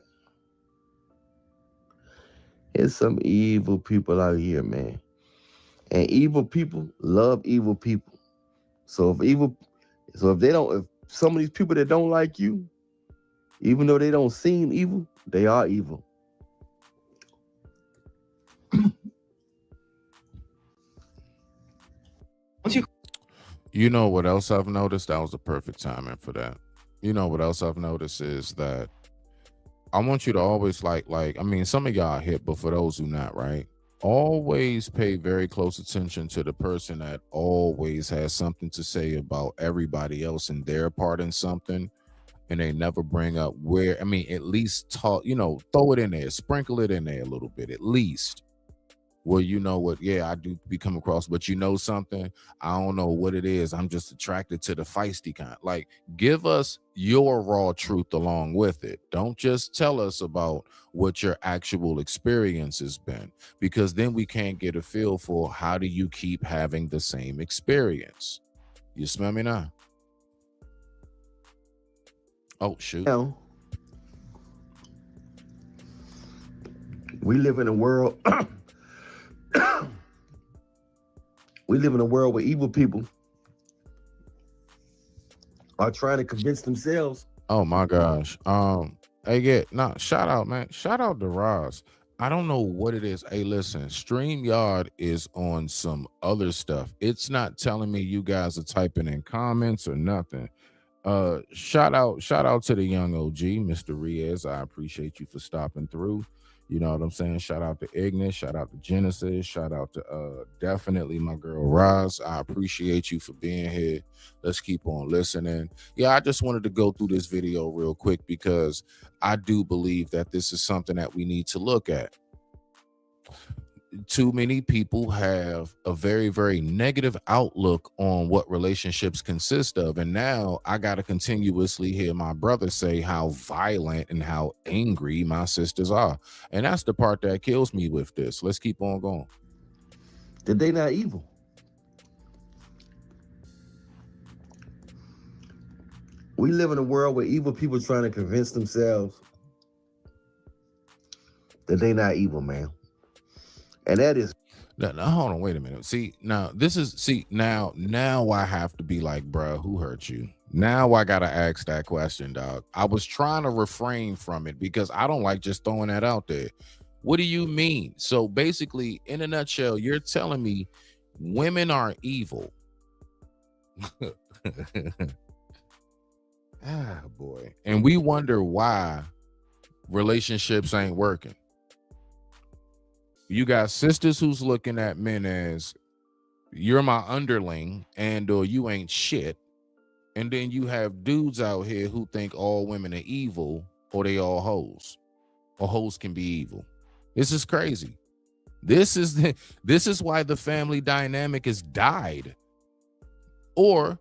There's some evil people out here, man. And evil people love evil people. So if some of these people that don't like you, even though they don't seem evil, they are evil. You know what else I've noticed? That was the perfect timing for that. You know what else I've noticed is that I want you to always like, I mean, some of y'all hip, but for those who not, right? Always pay very close attention to the person that always has something to say about everybody else and their part in something. And they never bring up where, I mean, at least talk, throw it in there, sprinkle it in there a little bit, at least. well, you know what? Yeah, I do be come across, but you know something? I don't know what it is. I'm just attracted to the feisty kind. Like, give us your raw truth along with it. Don't just tell us about what your actual experience has been, because then we can't get a feel for how do you keep having the same experience. You smell me now? Oh, shoot. Now, we live in a world. We live in a world where evil people are trying to convince themselves. Oh my gosh. Hey, yeah, nah, shout out, man. Shout out to Roz. I don't know what it is. Hey, listen, StreamYard is on some other stuff. It's not telling me you guys are typing in comments or nothing. Shout out to the young OG, Mr. Riaz. I appreciate you for stopping through. You know what I'm saying? Shout out to Ignis, shout out to Genesis, shout out to definitely my girl Roz. I appreciate you for being here. Let's keep on listening. Yeah, I just wanted to go through this video real quick because I do believe that this is something that we need to look at. Too many people have a very, very negative outlook on what relationships consist of. And now I got to continuously hear my brother say how violent and how angry my sisters are. And that's the part that kills me with this. Let's keep on going. That they not evil. We live in a world where evil people are trying to convince themselves that they not evil, man. And that is now, hold on, wait a minute. See, now this is now I have to be like, bruh, who hurt you? Now I gotta ask that question, dog. I was trying to refrain from it because I don't like just throwing that out there. What do you mean? So basically, in a nutshell, you're telling me women are evil. Ah, boy. And we wonder why relationships ain't working. You got sisters who's looking at men as you're my underling and or you ain't shit. And then you have dudes out here who think all women are evil or they all hoes. Or hoes can be evil. This is crazy. This is why the family dynamic has died or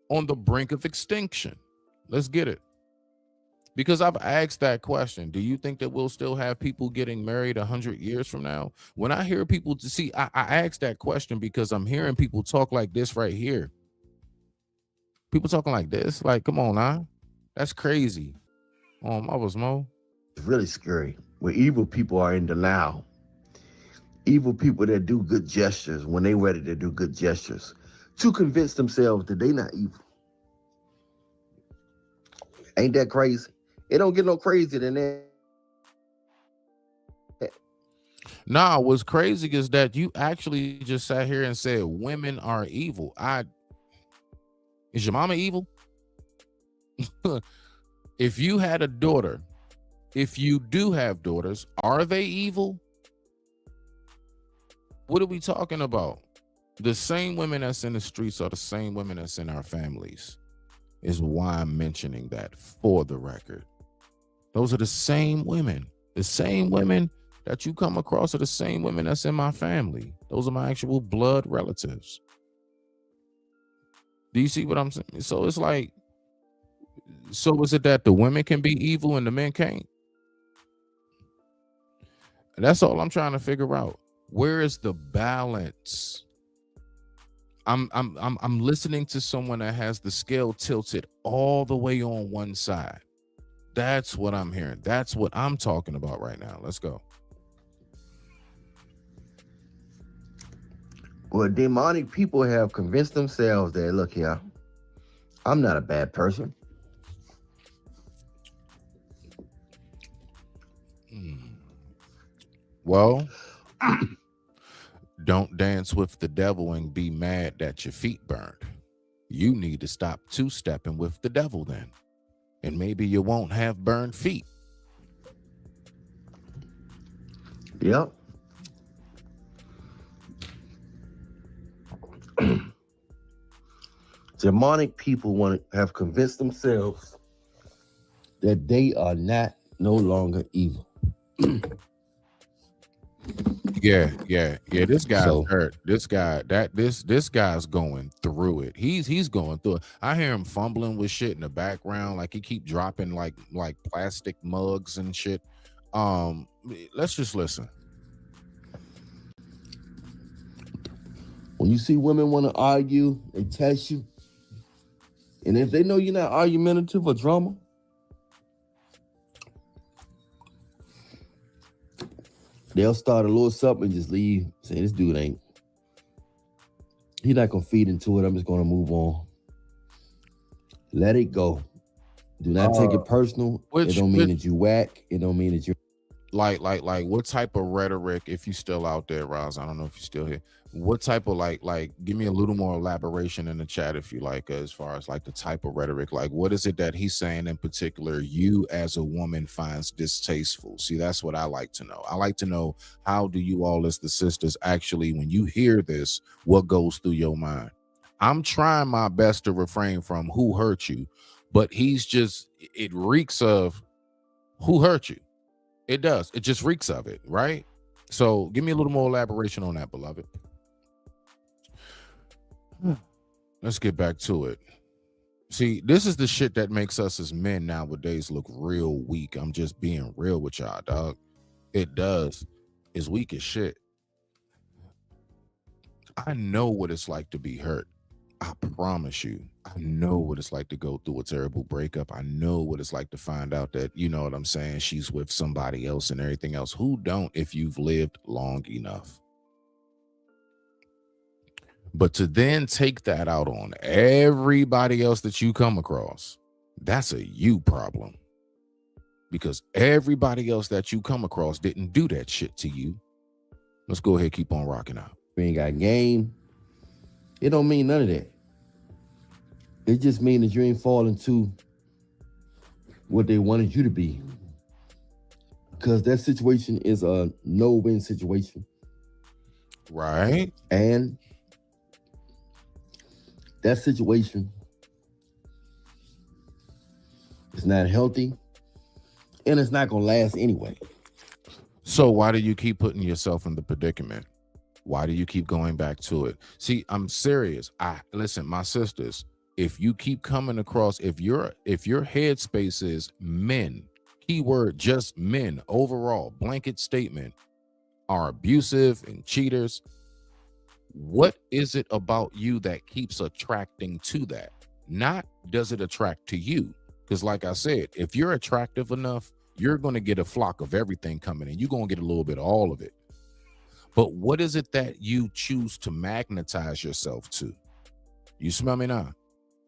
on the brink of extinction. Let's get it. Because I've asked that question. Do you think that we'll still have people getting married 100 years from now? When I hear people I asked that question because I'm hearing people talk like this right here. People talking like this. Like, come on, now. That's crazy. I was Mo. It's really scary. Where evil people are in denial. Evil people that do good gestures when they ready to do good gestures to convince themselves that they not evil. Ain't that crazy? It don't get no crazier than that. Nah, what's crazy is that you actually just sat here and said women are evil. Is your mama evil? If you had a daughter, if you do have daughters, are they evil? What are we talking about? The same women that's in the streets are the same women that's in our families. Is why I'm mentioning that for the record. Those are the same women. The same women that you come across are the same women that's in my family. Those are my actual blood relatives. Do you see what I'm saying? So it's like, so is it that the women can be evil and the men can't? That's all I'm trying to figure out. Where is the balance? I'm listening to someone that has the scale tilted all the way on one side. That's what I'm hearing. That's what I'm talking about right now. Let's go. Well, demonic people have convinced themselves that, look here, I'm not a bad person. Well, don't dance with the devil and be mad that your feet burned. You need to stop two-stepping with the devil then. And maybe you won't have burned feet. Yep. Demonic people have convinced themselves that they are no longer evil. You Yeah. This guy's So hurt. This guy's going through it. He's going through it. I hear him fumbling with shit in the background, like he keep dropping like plastic mugs and shit. Let's just listen. when you see women want to argue and test you, and if they know you're not argumentative or drama, they'll start a little something and just leave. Say, this dude ain't. He's not gonna feed into it. I'm just gonna move on. Let it go. Do not take it personal. It don't mean that you whack. It don't mean that you're like what type of rhetoric, if you still out there, Roz, I don't know if you're still here, what type of like give me a little more elaboration in the chat if you like, as far as like the type of rhetoric, like what is it that he's saying in particular you as a woman finds distasteful? See, that's what I like to know. I like to know, how do you all as the sisters actually, when you hear this, what goes through your mind? I'm trying my best to refrain from who hurt you, but it reeks of who hurt you. It does. It just reeks of it, right? So give me a little more elaboration on that, beloved. Let's get back to it. See, this is the shit that makes us as men nowadays look real weak. I'm just being real with y'all, dog. It does. It's weak as shit. I know what it's like to be hurt. I promise you. I know what it's like to go through a terrible breakup. I know what it's like to find out that, you know what I'm saying, she's with somebody else and everything else. Who don't, if you've lived long enough? But to then take that out on everybody else that you come across, that's a you problem. Because everybody else that you come across didn't do that shit to you. Let's go ahead, keep on rocking out. you ain't got game. It don't mean none of that. It just means that you ain't falling to what they wanted you to be. Because that situation is a no-win situation. Right. And that situation is not healthy, and it's not going to last anyway. So why do you keep putting yourself in the predicament? Why do you keep going back to it? See, I'm serious. Listen, my sisters, if you keep coming across, if your headspace is men, keyword just men, overall, blanket statement, are abusive and cheaters, what is it about you that keeps attracting to that? Not does it attract to you? Because like I said, if you're attractive enough, you're going to get a flock of everything coming in. You're going to get a little bit of all of it. But what is it that you choose to magnetize yourself to? You smell me now?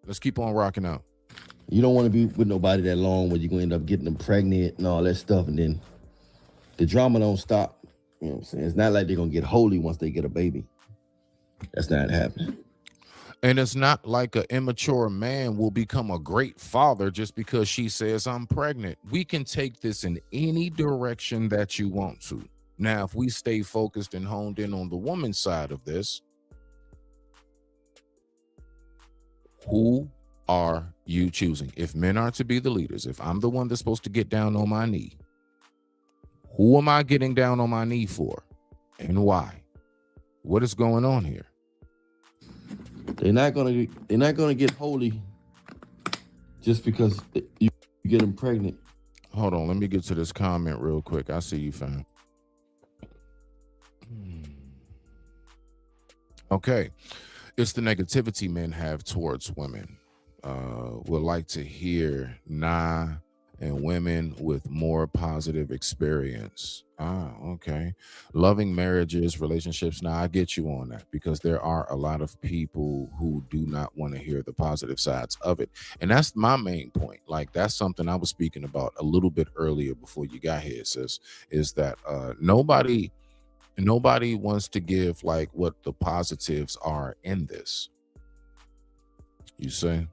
Let's keep on rocking out. You don't want to be with nobody that long where you're going to end up getting them pregnant and all that stuff, and then the drama don't stop. You know what I'm saying? It's not like they're going to get holy once they get a baby. That's not happening. And it's not like an immature man will become a great father just because she says, I'm pregnant. We can take this in any direction that you want to. Now, if we stay focused and honed in on the woman's side of this, who are you choosing? If men are to be the leaders, if I'm the one that's supposed to get down on my knee, who am I getting down on my knee for and why? What is going on here? They're not gonna get holy just because you get them pregnant. Hold on, let me get to this comment real quick. I see you, fam. Okay, it's the negativity men have towards women. Would like to hear and women with more positive experience. Okay. Loving marriages, relationships. Now I get you on that, because there are a lot of people who do not want to hear the positive sides of it. And that's my main point. Like, that's something I was speaking about a little bit earlier before you got here, sis, is that nobody wants to give like what the positives are in this. You see?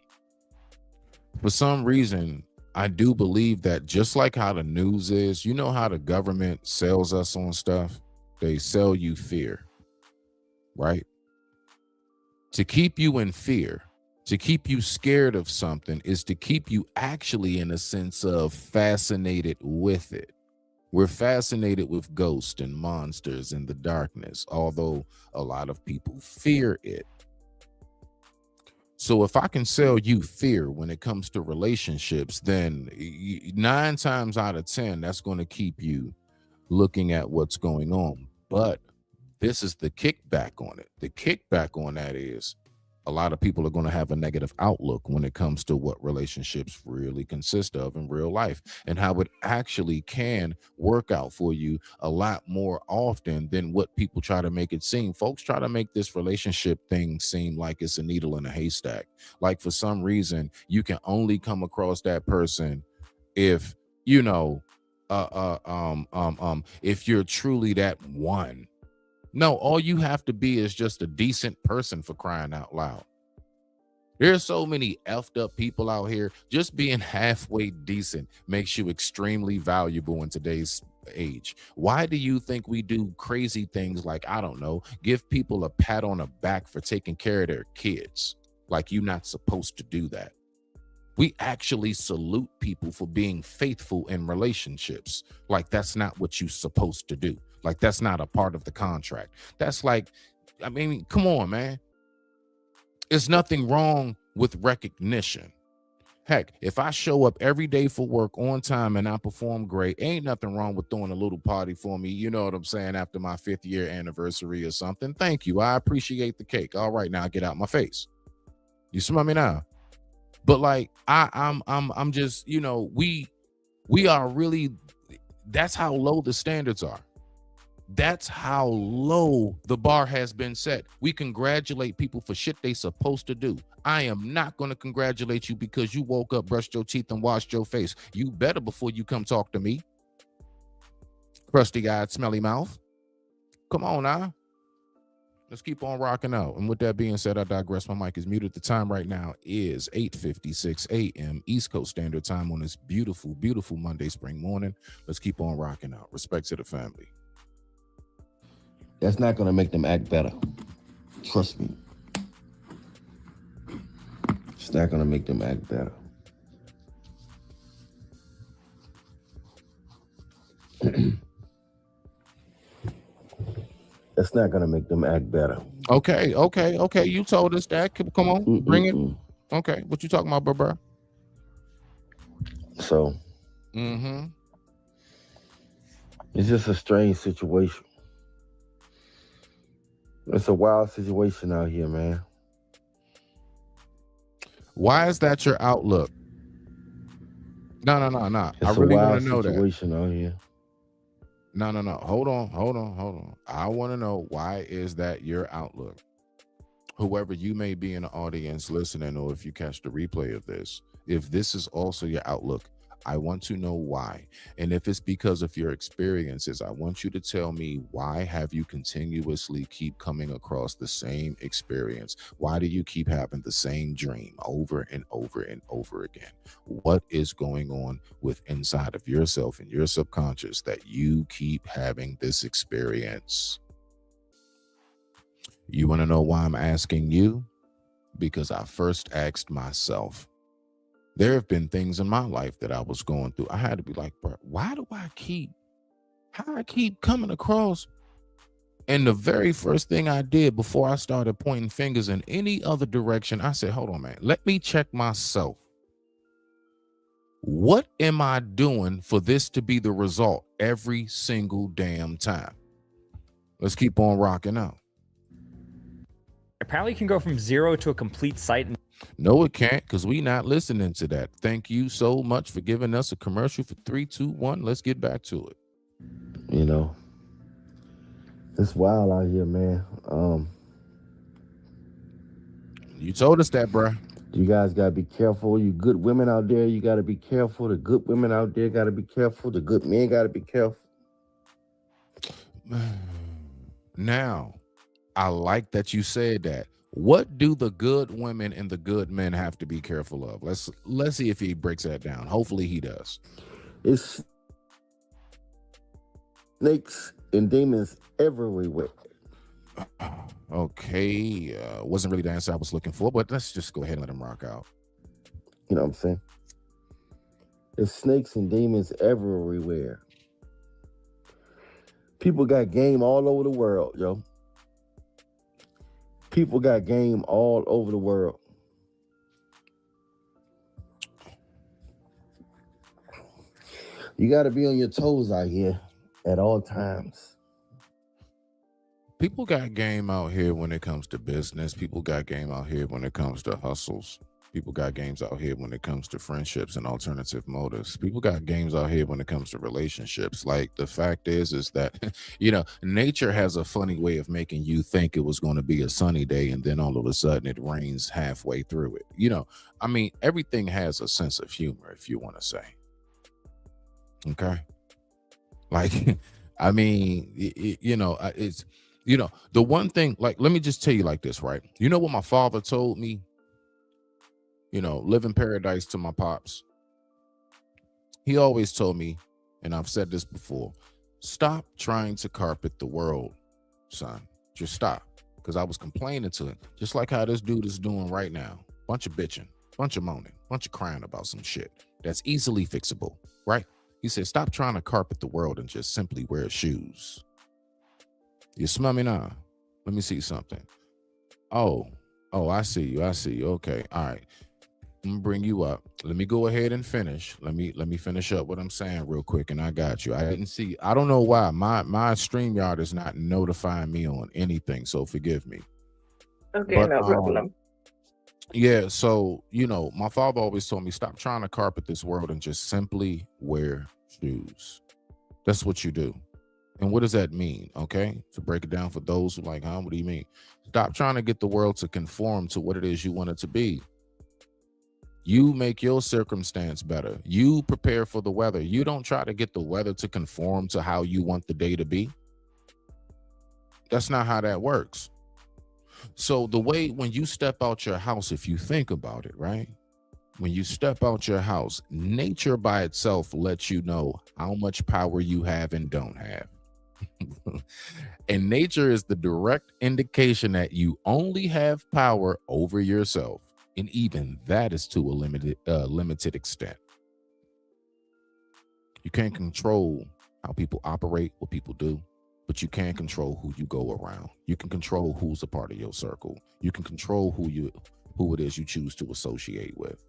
For some reason, I do believe that just like how the news is, you know how the government sells us on stuff? They sell you fear, right? To keep you in fear, to keep you scared of something, is to keep you actually in a sense of fascinated with it. We're fascinated with ghosts and monsters in the darkness, although a lot of people fear it. So if I can sell you fear when it comes to relationships, then 9 times out of 10, that's going to keep you looking at what's going on. But this is the kickback on it. The kickback on that is a lot of people are going to have a negative outlook when it comes to what relationships really consist of in real life and how it actually can work out for you a lot more often than what people try to make it seem. Folks try to make this relationship thing seem like it's a needle in a haystack. Like for some reason, you can only come across that person if, you know, if you're truly that one. No, all you have to be is just a decent person, for crying out loud. There's so many effed up people out here. Just being halfway decent makes you extremely valuable in today's age. Why do you think we do crazy things like, I don't know, give people a pat on the back for taking care of their kids? Like you're not supposed to do that. We actually salute people for being faithful in relationships. Like that's not what you're supposed to do. Like that's not a part of the contract. That's like, I mean, come on, man. There's nothing wrong with recognition. Heck, if I show up every day for work on time and I perform great, ain't nothing wrong with throwing a little party for me. You know what I'm saying? After my 5th year anniversary or something. Thank you. I appreciate the cake. All right, now get out my face. You smell me now? But like I'm just, you know, we are really, that's how low the standards are. That's how low the bar has been set. We congratulate people for shit they supposed to do. I am not going to congratulate you because you woke up, brushed your teeth, and washed your face. You better before you come talk to me. Crusty-eyed, smelly mouth. Come on now. Let's keep on rocking out. And with that being said, I digress. My mic is muted. The time right now is 8:56 a.m. East Coast Standard Time on this beautiful, beautiful Monday spring morning. Let's keep on rocking out. Respect to the family. That's not going to make them act better. Trust me. It's not going to make them act better. That's not going to make them act better. Okay. You told us that. Come on, bring it. Okay, what you talking about, bro? So, it's just a strange situation. It's a wild situation out here, man. Why is that your outlook? No. I really want to know that. It's a wild situation out here. No. Hold on. I want to know, why is that your outlook? Whoever you may be in the audience listening, or if you catch the replay of this, if this is also your outlook, I want to know why. And if it's because of your experiences, I want you to tell me, why have you continuously keep coming across the same experience? Why do you keep having the same dream over and over and over again? What is going on with inside of yourself and your subconscious that you keep having this experience? You want to know why I'm asking you? Because I first asked myself. There have been things in my life that I was going through. I had to be like, bro, why do I keep coming across? And the very first thing I did before I started pointing fingers in any other direction, I said, hold on, man, let me check myself. What am I doing for this to be the result every single damn time? Let's keep on rocking out. Apparently you can go from 0 to a complete site. No, it can't, because we not listening to that. Thank you so much for giving us a commercial for 3, 2, 1. Let's get back to it. You know, it's wild out here, man. You told us that, bro. You guys got to be careful. You good women out there, you got to be careful. The good women out there got to be careful. The good men got to be careful. Now, I like that you said that. What do the good women and the good men have to be careful of? Let's see if he breaks that down. Hopefully he does. It's snakes and demons everywhere. Okay, wasn't really the answer I was looking for, but let's just go ahead and let him rock out. You know what I'm saying? There's snakes and demons everywhere. People got game all over the world, yo. People got game all over the world. You got to be on your toes out here at all times. People got game out here when it comes to business. People got game out here when it comes to hustles. People got games out here when it comes to friendships and alternative motives. People got games out here when it comes to relationships. Like, the fact is that, nature has a funny way of making you think it was going to be a sunny day, and then all of a sudden it rains halfway through it. Everything has a sense of humor, if you want to say. Okay. Like, it's, the one thing, like, let me just tell you like this, right? You know what my father told me? Live in paradise to my pops. He always told me, and I've said this before, stop trying to carpet the world, son. Just stop. Because I was complaining to him, just like how this dude is doing right now. Bunch of bitching, bunch of moaning, bunch of crying about some shit that's easily fixable, right? He said, stop trying to carpet the world and just simply wear shoes. You smell me now? Let me see something. Oh, I see you. Okay, all right. I'm gonna bring you up. Let me go ahead and finish. Let me finish up what I'm saying real quick, and I got you. I don't know why my StreamYard is not notifying me on anything, so forgive me. Okay, But, no problem. Yeah, so my father always told me, stop trying to carpet this world and just simply wear shoes. That's what you do. And what does that mean? Okay, to break it down for those who like, what do you mean? Stop trying to get the world to conform to what it is you want it to be. You make your circumstance better. You prepare for the weather. You don't try to get the weather to conform to how you want the day to be. That's not how that works. So the way when you step out your house, if you think about it, right? When you step out your house, nature by itself lets you know how much power you have and don't have. And nature is the direct indication that you only have power over yourself. And even that is to a limited extent. You can't control how people operate, what people do, but you can control who you go around. You can control who's a part of your circle. You can control who it is you choose to associate with.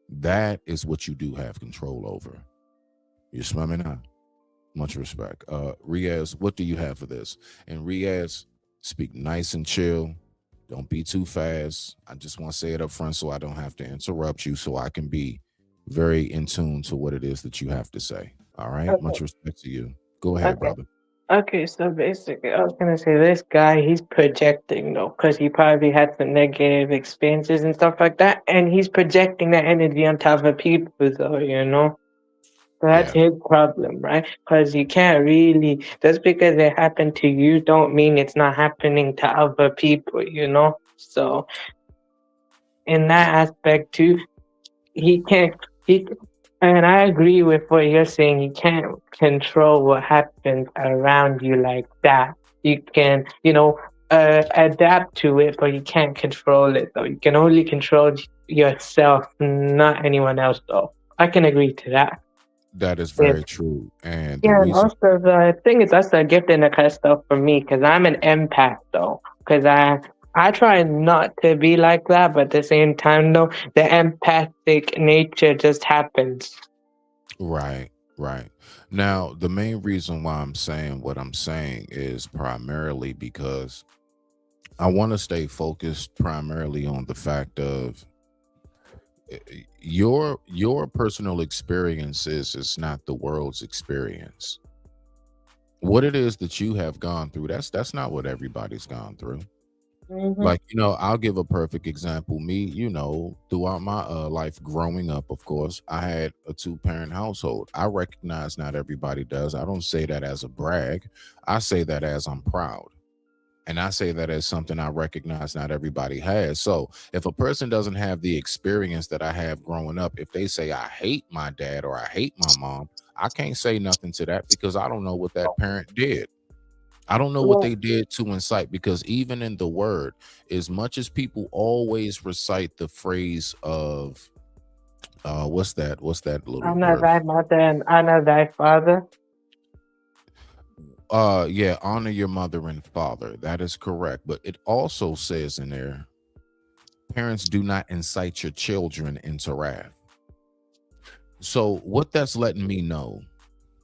That is what you do have control over. You smell me now? Much respect. Riaz, what do you have for this? And Riaz, speak nice and chill. Don't be too fast. I just want to say it up front so I don't have to interrupt you, so I can be very in tune to what it is that you have to say. All right? Okay. Much respect to you. Go ahead, brother. Okay, so basically, I was gonna say this guy, he's projecting though, because he probably had some negative experiences and stuff like that, and he's projecting that energy on top of people, though. So that's his problem, right? Because you can't really, just because it happened to you, don't mean it's not happening to other people. So in that aspect too, and I agree with what you're saying. You can't control what happens around you like that. You can, adapt to it, but you can't control it, though. You can only control yourself, not anyone else, though. I can agree to that. That is very true. And Yeah, and also the thing is, that's a gift and a curse stuff for me, because I'm an empath, though. Because I try not to be like that, but at the same time, though, the empathic nature just happens. Right. Now, the main reason why I'm saying what I'm saying is primarily because I want to stay focused primarily on the fact of your personal experiences is not the world's experience. What it is that you have gone through, that's not what everybody's gone through. Like, I'll give a perfect example. Me, throughout my life growing up, of course, I had a 2-parent household. I recognize not everybody does. I don't say that as a brag. I say that as I'm proud. And I say that as something I recognize not everybody has. So if a person doesn't have the experience that I have growing up, if they say, I hate my dad or I hate my mom, I can't say nothing to that because I don't know what that parent did. I don't know what they did to incite, because even in the word, as much as people always recite the phrase of, what's that little Honor verse? thy mother and honor thy father. Yeah, honor your mother and father. That is correct. But it also says in there, parents do not incite your children into wrath. So what that's letting me know,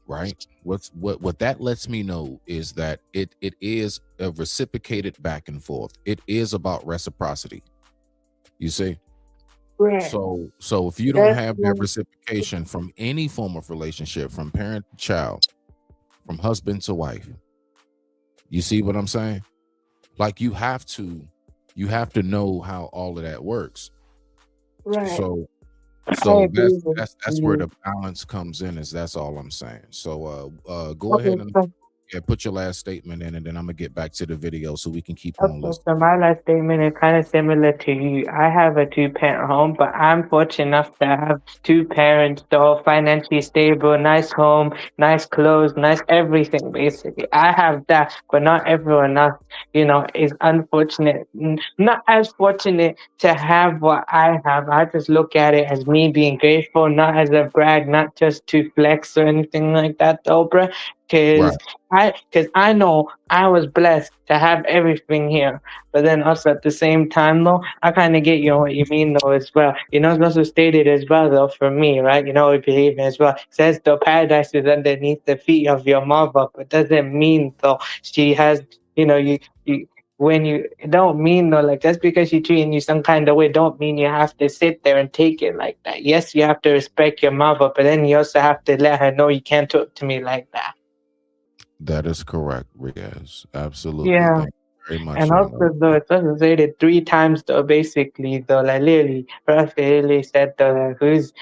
right? What that lets me know is that it is a reciprocated back and forth. It is about reciprocity. You see? Right. So if you don't That's have that reciprocation from any form of relationship, from parent to child, from husband to wife, you see what I'm saying? Like you have to know how all of that works. right. So I so agree with that's where you. the balance comes in, is that's all I'm saying. So go ahead Okay, and so put your last statement in, and then I'm gonna get back to the video so we can keep on Okay, listening. so my last statement is kind of similar to you. I have a two-parent home, but I'm fortunate enough to have two parents, though financially stable, nice home, nice clothes, nice everything, basically. I have that, but not everyone else, is unfortunate, not as fortunate to have what I have. I just look at it as me being grateful, not as a brag, not just to flex or anything like that, though, bruh. Right. Because I know I was blessed to have everything here, but then also at the same time, though, I kind of get what you mean, though, as well. It's also stated as well, though, for me, right? We believe in as well. It says the paradise is underneath the feet of your mother, but doesn't mean, though, she has, you when you it don't mean though, like just because she's treating you some kind of way, don't mean you have to sit there and take it like that. Yes, you have to respect your mother, but then you also have to let her know you can't talk to me like that. That is correct, Riaz. Absolutely. Yeah. Thank you very much And on also though that. it doesn't say it three times though, basically though, like literally Prophet literally said though, like, who's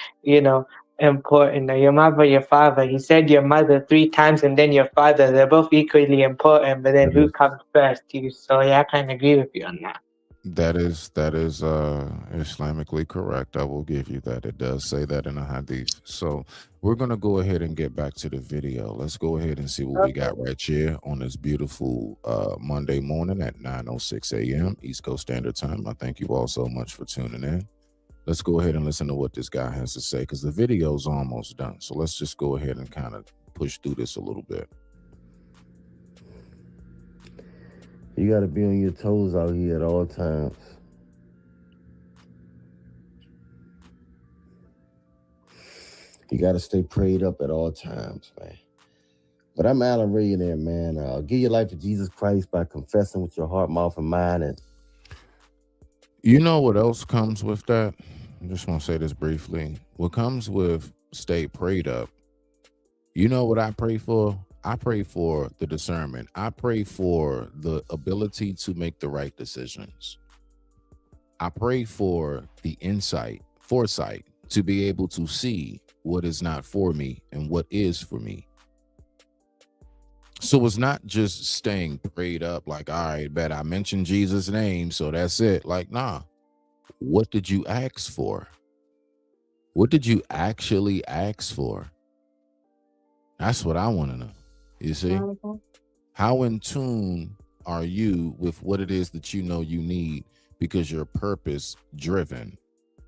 important, though, your mother, your father. He said your mother three times and then your father. They're both equally important, but then That who is comes first? You so yeah, I kinda agree with you on that. that is Islamically correct. I will give you that. It does say that in the hadith. So we're gonna go ahead and get back to the video. Let's go ahead and see what we got right here on this beautiful Monday morning at 9:06 a.m. East Coast Standard Time. I thank you all so much for tuning in. Let's go ahead and listen to what this guy has to say, because the video's almost done. So let's just go ahead and kind of push through this a little bit. You got to be on your toes out here at all times. You got to stay prayed up at all times, man. But I'm Alan Millionaire, man. Give your life to Jesus Christ by confessing with your heart, mouth, and mind. And You know what else comes with that? I just want to say this briefly. What comes with stay prayed up, you know what I pray for? I pray for the discernment. I pray for the ability to make the right decisions. I pray for the foresight to be able to see what is not for me and what is for me. So it's not just staying prayed up like, all right, bet I mentioned Jesus' name, so that's it. Like, nah. What did you ask for? What did you actually ask for? That's what I want to know. You see? Mm-hmm. How in tune are you with what it is that you know you need, because you're purpose driven?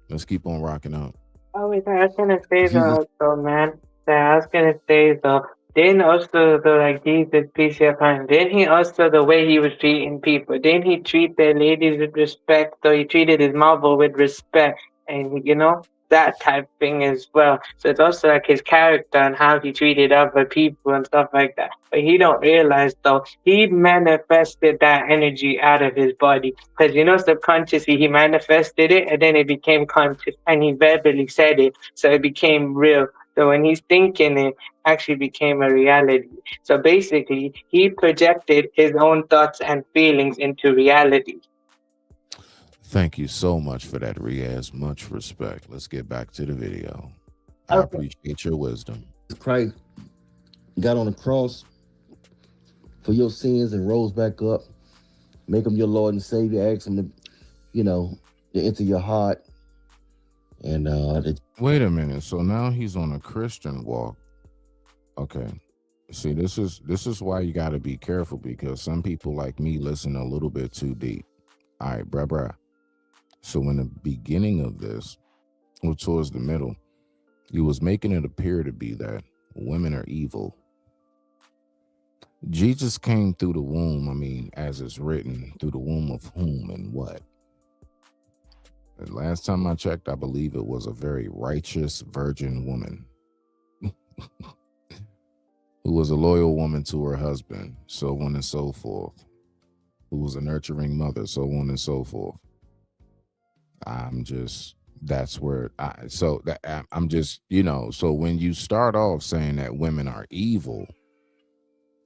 Let's keep on rocking out. Oh wait, I was gonna say Jesus. though, man. That I was gonna say though. Then also the like Jesus, peace be upon him. Then he also the way he was treating people. Then he treat the ladies with respect. So he treated his mother with respect, and that type thing as well. So it's also like his character and how he treated other people and stuff like that. But he don't realize though he manifested that energy out of his body, because subconsciously he manifested it and then it became conscious and he verbally said it, so it became real. So when he's thinking it actually became a reality. So basically he projected his own thoughts and feelings into reality. Thank you so much for that, Riaz. Much respect. Let's get back to the video. I Okay. appreciate your wisdom. Christ got on the cross for your sins and rose back up. Make him your Lord and Savior. Ask him to enter your heart. And wait a minute. So now he's on a Christian walk. Okay. See, this is why you got to be careful, because some people like me listen a little bit too deep. All right, bruh. So in the beginning of this, or towards the middle, he was making it appear to be that women are evil. Jesus came through the womb. I mean, as it's written, through the womb of whom and what? And last time I checked, I believe it was a very righteous virgin woman who was a loyal woman to her husband, so on and so forth, who was a nurturing mother, so on and so forth. I'm just, that's where I'm just, so when you start off saying that women are evil,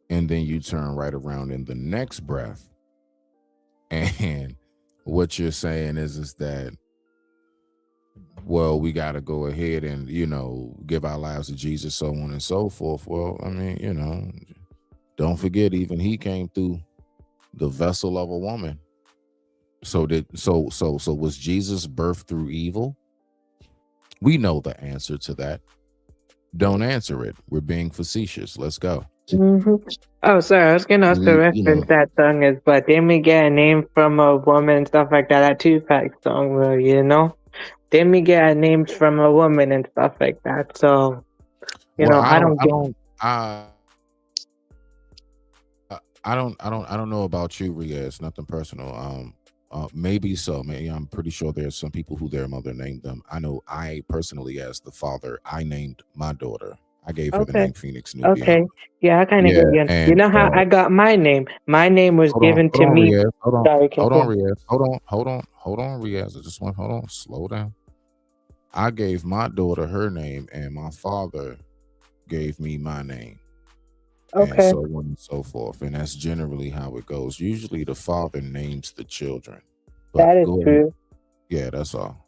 and then you turn right around in the next breath, and what you're saying is that, well, we got to go ahead and, give our lives to Jesus, so on and so forth. Well, I mean, don't forget, even he came through the vessel of a woman. So was Jesus birthed through evil? We know the answer to that. Don't answer it. We're being facetious. Let's go. Mm-hmm. Oh, sorry, I was gonna also reference that song as, but didn't we get a name from a woman and stuff like that? That Tupac song, didn't we get a name from a woman and stuff like that? So, I don't know about you, Riaz. Nothing personal. Maybe so. Maybe I'm pretty sure there's some people who their mother named them. I know I personally, as the father, I named my daughter. I gave her the name Phoenix Nubian. Okay. Yeah, I kind of get you. You know how I got my name? My name was given to me. Riaz, Sorry, hold on, Riaz. Hold on, Riaz. I just want, hold on, slow down. I gave my daughter her name, and my father gave me my name. And so on and so forth. And that's generally how it goes. Usually the father names the children. But that is true. Yeah, that's all.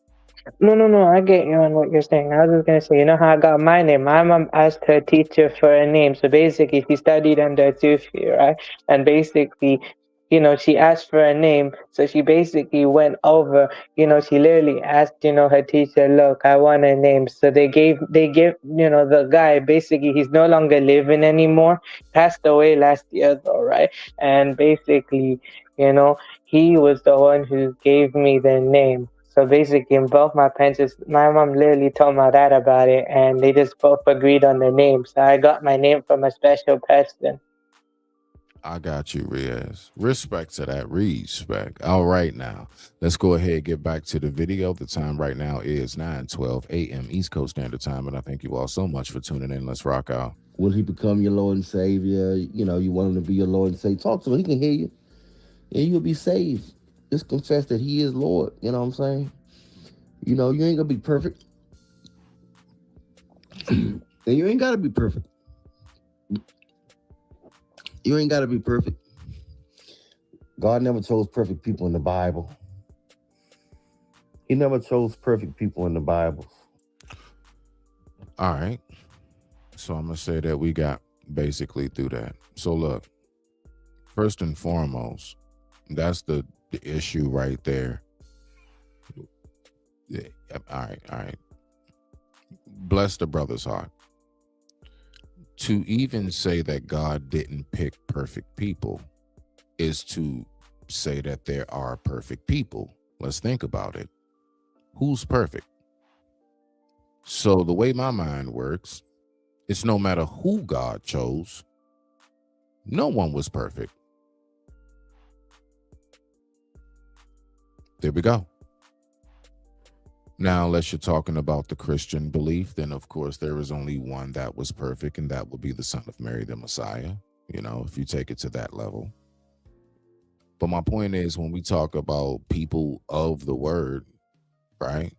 No, I get you on what you're saying. I was just gonna say, you know how I got my name? My mom asked her teacher for a name. So basically she studied under Tufi, right? And basically, she asked for a name. So she basically went over, she literally asked, her teacher, look, I want a name. So they give, the guy, basically he's no longer living anymore, passed away last year though, right? And basically, he was the one who gave me the name. So basically, in both my parents, my mom literally told my dad about it, and they just both agreed on the name. So I got my name from a special person. I got you, Riaz. Respect to that. Respect. All right, now let's go ahead and get back to the video. The time right now is 9:12 a.m. East Coast Standard Time, and I thank you all so much for tuning in. Let's rock out. Will he become your Lord and Savior? You want him to be your Lord and Savior. Talk to him. He can hear you, and you'll be saved. Just confess that he is Lord. You know what I'm saying? You ain't gonna be perfect. And you ain't gotta be perfect. You ain't gotta be perfect. God never chose perfect people in the Bible. He never chose perfect people in the Bible. All right. So I'm gonna say that we got basically through that. So look, first and foremost, that's the issue right there. Yeah, all right. Bless the brother's heart. To even say that God didn't pick perfect people is to say that there are perfect people. Let's think about it. Who's perfect? So the way my mind works, it's no matter who God chose, no one was perfect. There we go. Now, unless you're talking about the Christian belief, then of course there is only one that was perfect, and that would be the Son of Mary, the Messiah, if you take it to that level. But my point is, when we talk about people of the word, right,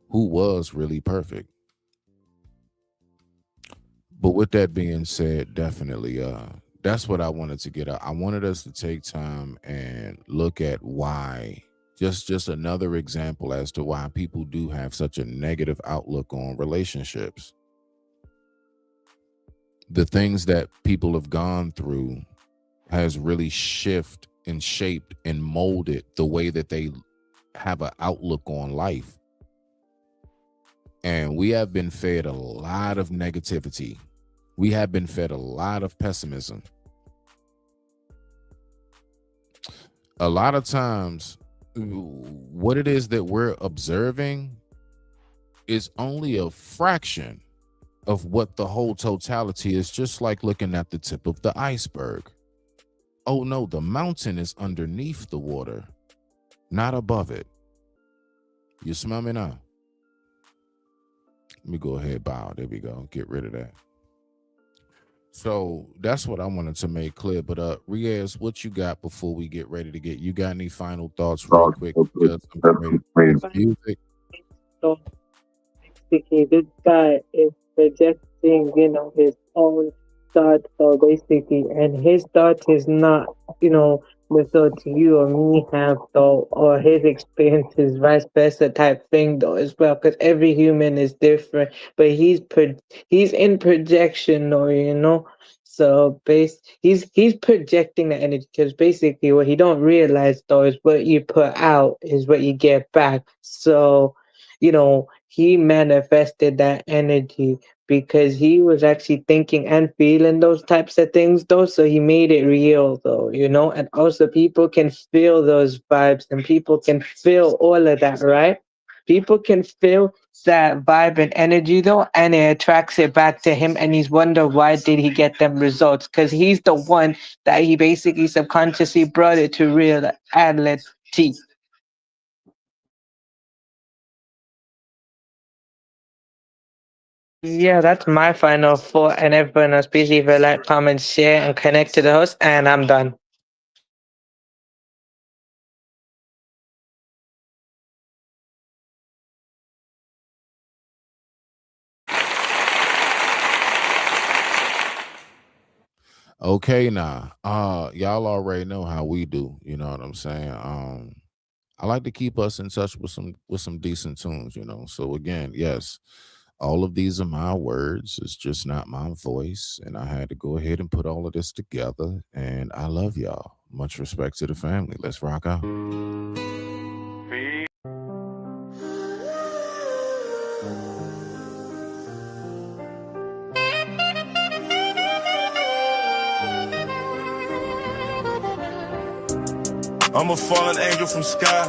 who was really perfect? But with that being said, definitely, that's what I wanted to get out. I wanted us to take time and look at why. Just another example as to why people do have such a negative outlook on relationships. The things that people have gone through has really shifted and shaped and molded the way that they have an outlook on life. And we have been fed a lot of negativity. We have been fed a lot of pessimism. A lot of times, what it is that we're observing is only a fraction of what the whole totality is, just like looking at the tip of the iceberg. Oh no, the mountain is underneath the water, not above it. You smell me now? Let me go ahead, bow. There we go. Get rid of that. So that's what I wanted to make clear. But Riaz, what you got before we get ready to get? You got any final thoughts, real quick? Because I'm ready to play music. So basically, this guy is projecting, his own thoughts. So basically, and his thoughts is not, the thoughts you or me have, though, or his experience is vice versa type thing, though, as well. Because every human is different, but he's in projection, though, So he's projecting the energy because basically what he don't realize though is what you put out is what you get back. So, he manifested that energy because he was actually thinking and feeling those types of things though. So he made it real though, and also people can feel those vibes and people can feel all of that, right? People can feel that vibe and energy though, and it attracts it back to him, and he's wonder why did he get them results? Because he's the one that he basically subconsciously brought it to reality. Yeah, that's my final thought, and everyone else, please leave a like, comment, share, and connect to the host, and I'm done. Okay, now, y'all already know how we do. You know what I'm saying? I like to keep us in touch with some decent tunes. So again, yes, all of these are my words. It's just not my voice, and I had to go ahead and put all of this together. And I love y'all. Much respect to the family. Let's rock out. I'm a fallen angel from sky.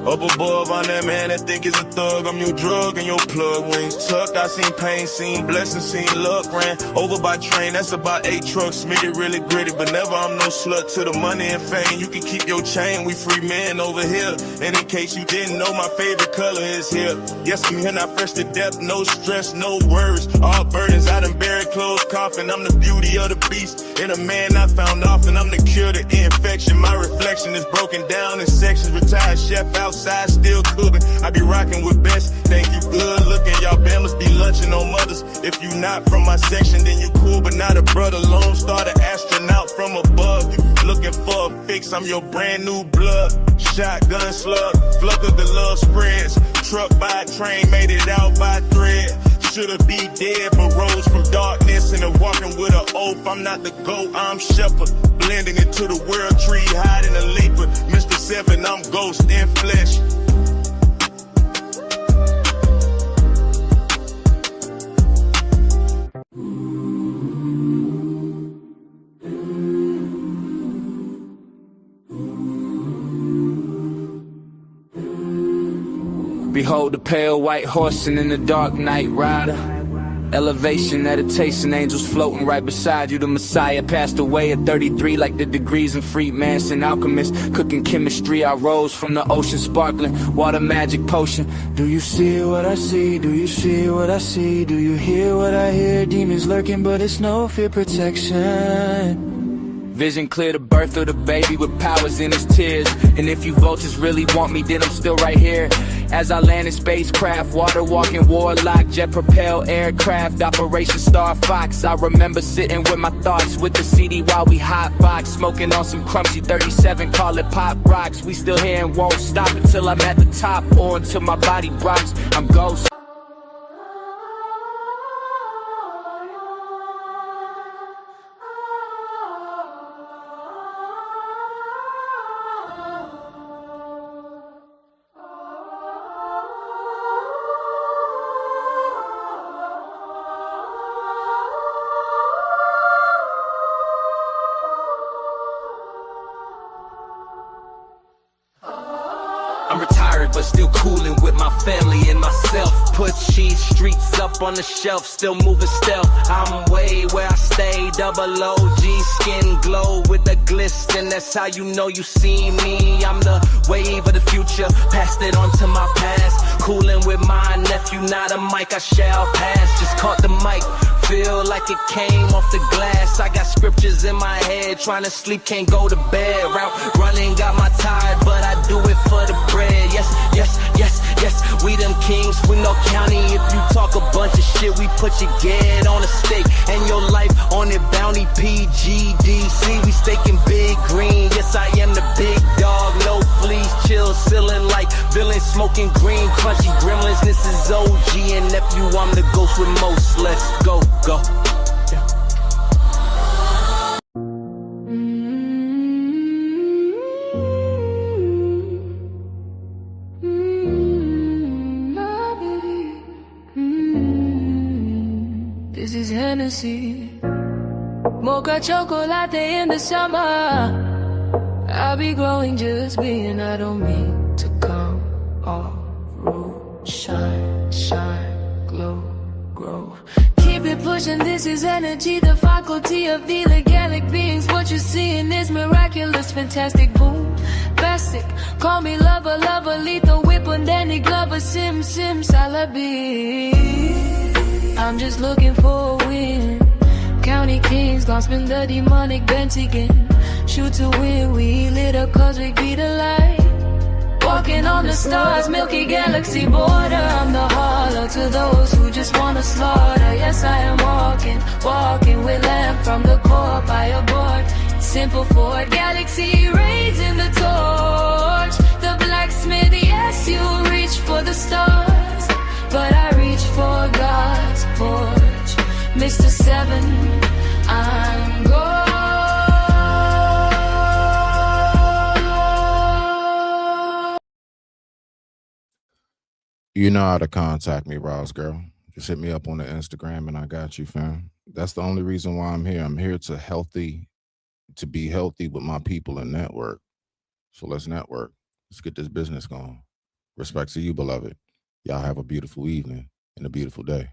Up above, I'm that man that think is a thug. I'm your drug and your plug. Wings tucked, I seen pain, seen blessings, seen luck. Ran over by train, that's about 8 trucks. Smitty really gritty, but never I'm no slut to the money and fame. You can keep your chain, we free men over here. And in case you didn't know, my favorite color is here. Yes, I'm here, not fresh to death, no stress, no worries. All burdens, I done buried closed coffin. I'm the beauty of the beast, and a man I found often. I'm the cure to infection, my reflection is broken down in sections. Retired chef outside, still cooking. I be rocking with best, thank you, good looking. Y'all band must be lunching on mothers. If you not from my section, then you cool, but not a brother. Lone Star, the astronaut from above. You looking for a fix, I'm your brand new blood. Shotgun slug, flood of the love spreads. Truck by train, made it out by thread. Should've be dead, but rose from darkness and walking with an oath. I'm not the goat, I'm shepherd. Blending into the world tree, hiding a leaper. Mr. 7, I'm ghost in flesh. Behold the pale white horse and in the dark night rider. Elevation, meditation, angels floating right beside you. The Messiah passed away at 33 like the degrees in Freemanson alchemist. Cooking chemistry, I rose from the ocean sparkling. Water magic potion. Do you see what I see? Do you see what I see? Do you hear what I hear? Demons lurking, but it's no fear protection. Vision clear, the birth of the baby with powers in his tears. And if you vultures really want me, then I'm still right here. As I land in spacecraft, water walking warlock, jet propelled aircraft, Operation Star Fox. I remember sitting with my thoughts with the CD while we hotbox, smoking on some crunchy 37, call it pop rocks. We still here and won't stop until I'm at the top or until my body rocks. I'm ghost. but still coolin' with my family and myself. Put cheese streets up on the shelf, still moving stealth. I'm way where I stay, double OG, skin glow with the glisten. That's how you know you see me. I'm the wave of the future, passed it on to my past. Coolin' with my nephew, not a mic I shall pass. Just caught the mic, feel like it came off the glass. I got scriptures in my head, trying to sleep, can't go to bed. Route running, got my tide, but I do it for the bread. Yes, yes, yes, yes, we them kings, we no county. If you talk a bunch of shit, we put your get on a stake and your life on it, bounty PGDC. We staking big green, yes I am the big dog, no fleas, chill, ceiling like villain, smoking green, crunchy gremlins. This is OG and nephew, I'm the ghost with most. Let's go, go. This is Hennessy, mocha chocolate in the summer. I'll be growing, just being, I don't mean to come off rude. Shine, shine, glow, grow. Keep it pushing, this is energy, the faculty of the legalic beings. What you're seeing is miraculous, fantastic, boom, basic. Call me lover, lover, lethal, whip on Danny Glover, sim, sim, salabi. I'm just looking for a win. County kings, gon' spin the demonic bent again. Shoot to win, we lit up cause we be the light. Walking on the stars, milky galaxy border. I'm the holler to those who just wanna slaughter. Yes, I am walking, walking with lamb from the core by a board. Simple Ford Galaxy, raising the torch. The blacksmith, yes, you reach for the stars, but I reach for God's porch. Mr. 7, I'm going. You know how to contact me, Ross girl. Just hit me up on the Instagram and I got you, fam. That's the only reason why I'm here. I'm here to be healthy with my people and network. So let's network. Let's get this business going. Respect to you, beloved. Y'all have a beautiful evening and a beautiful day.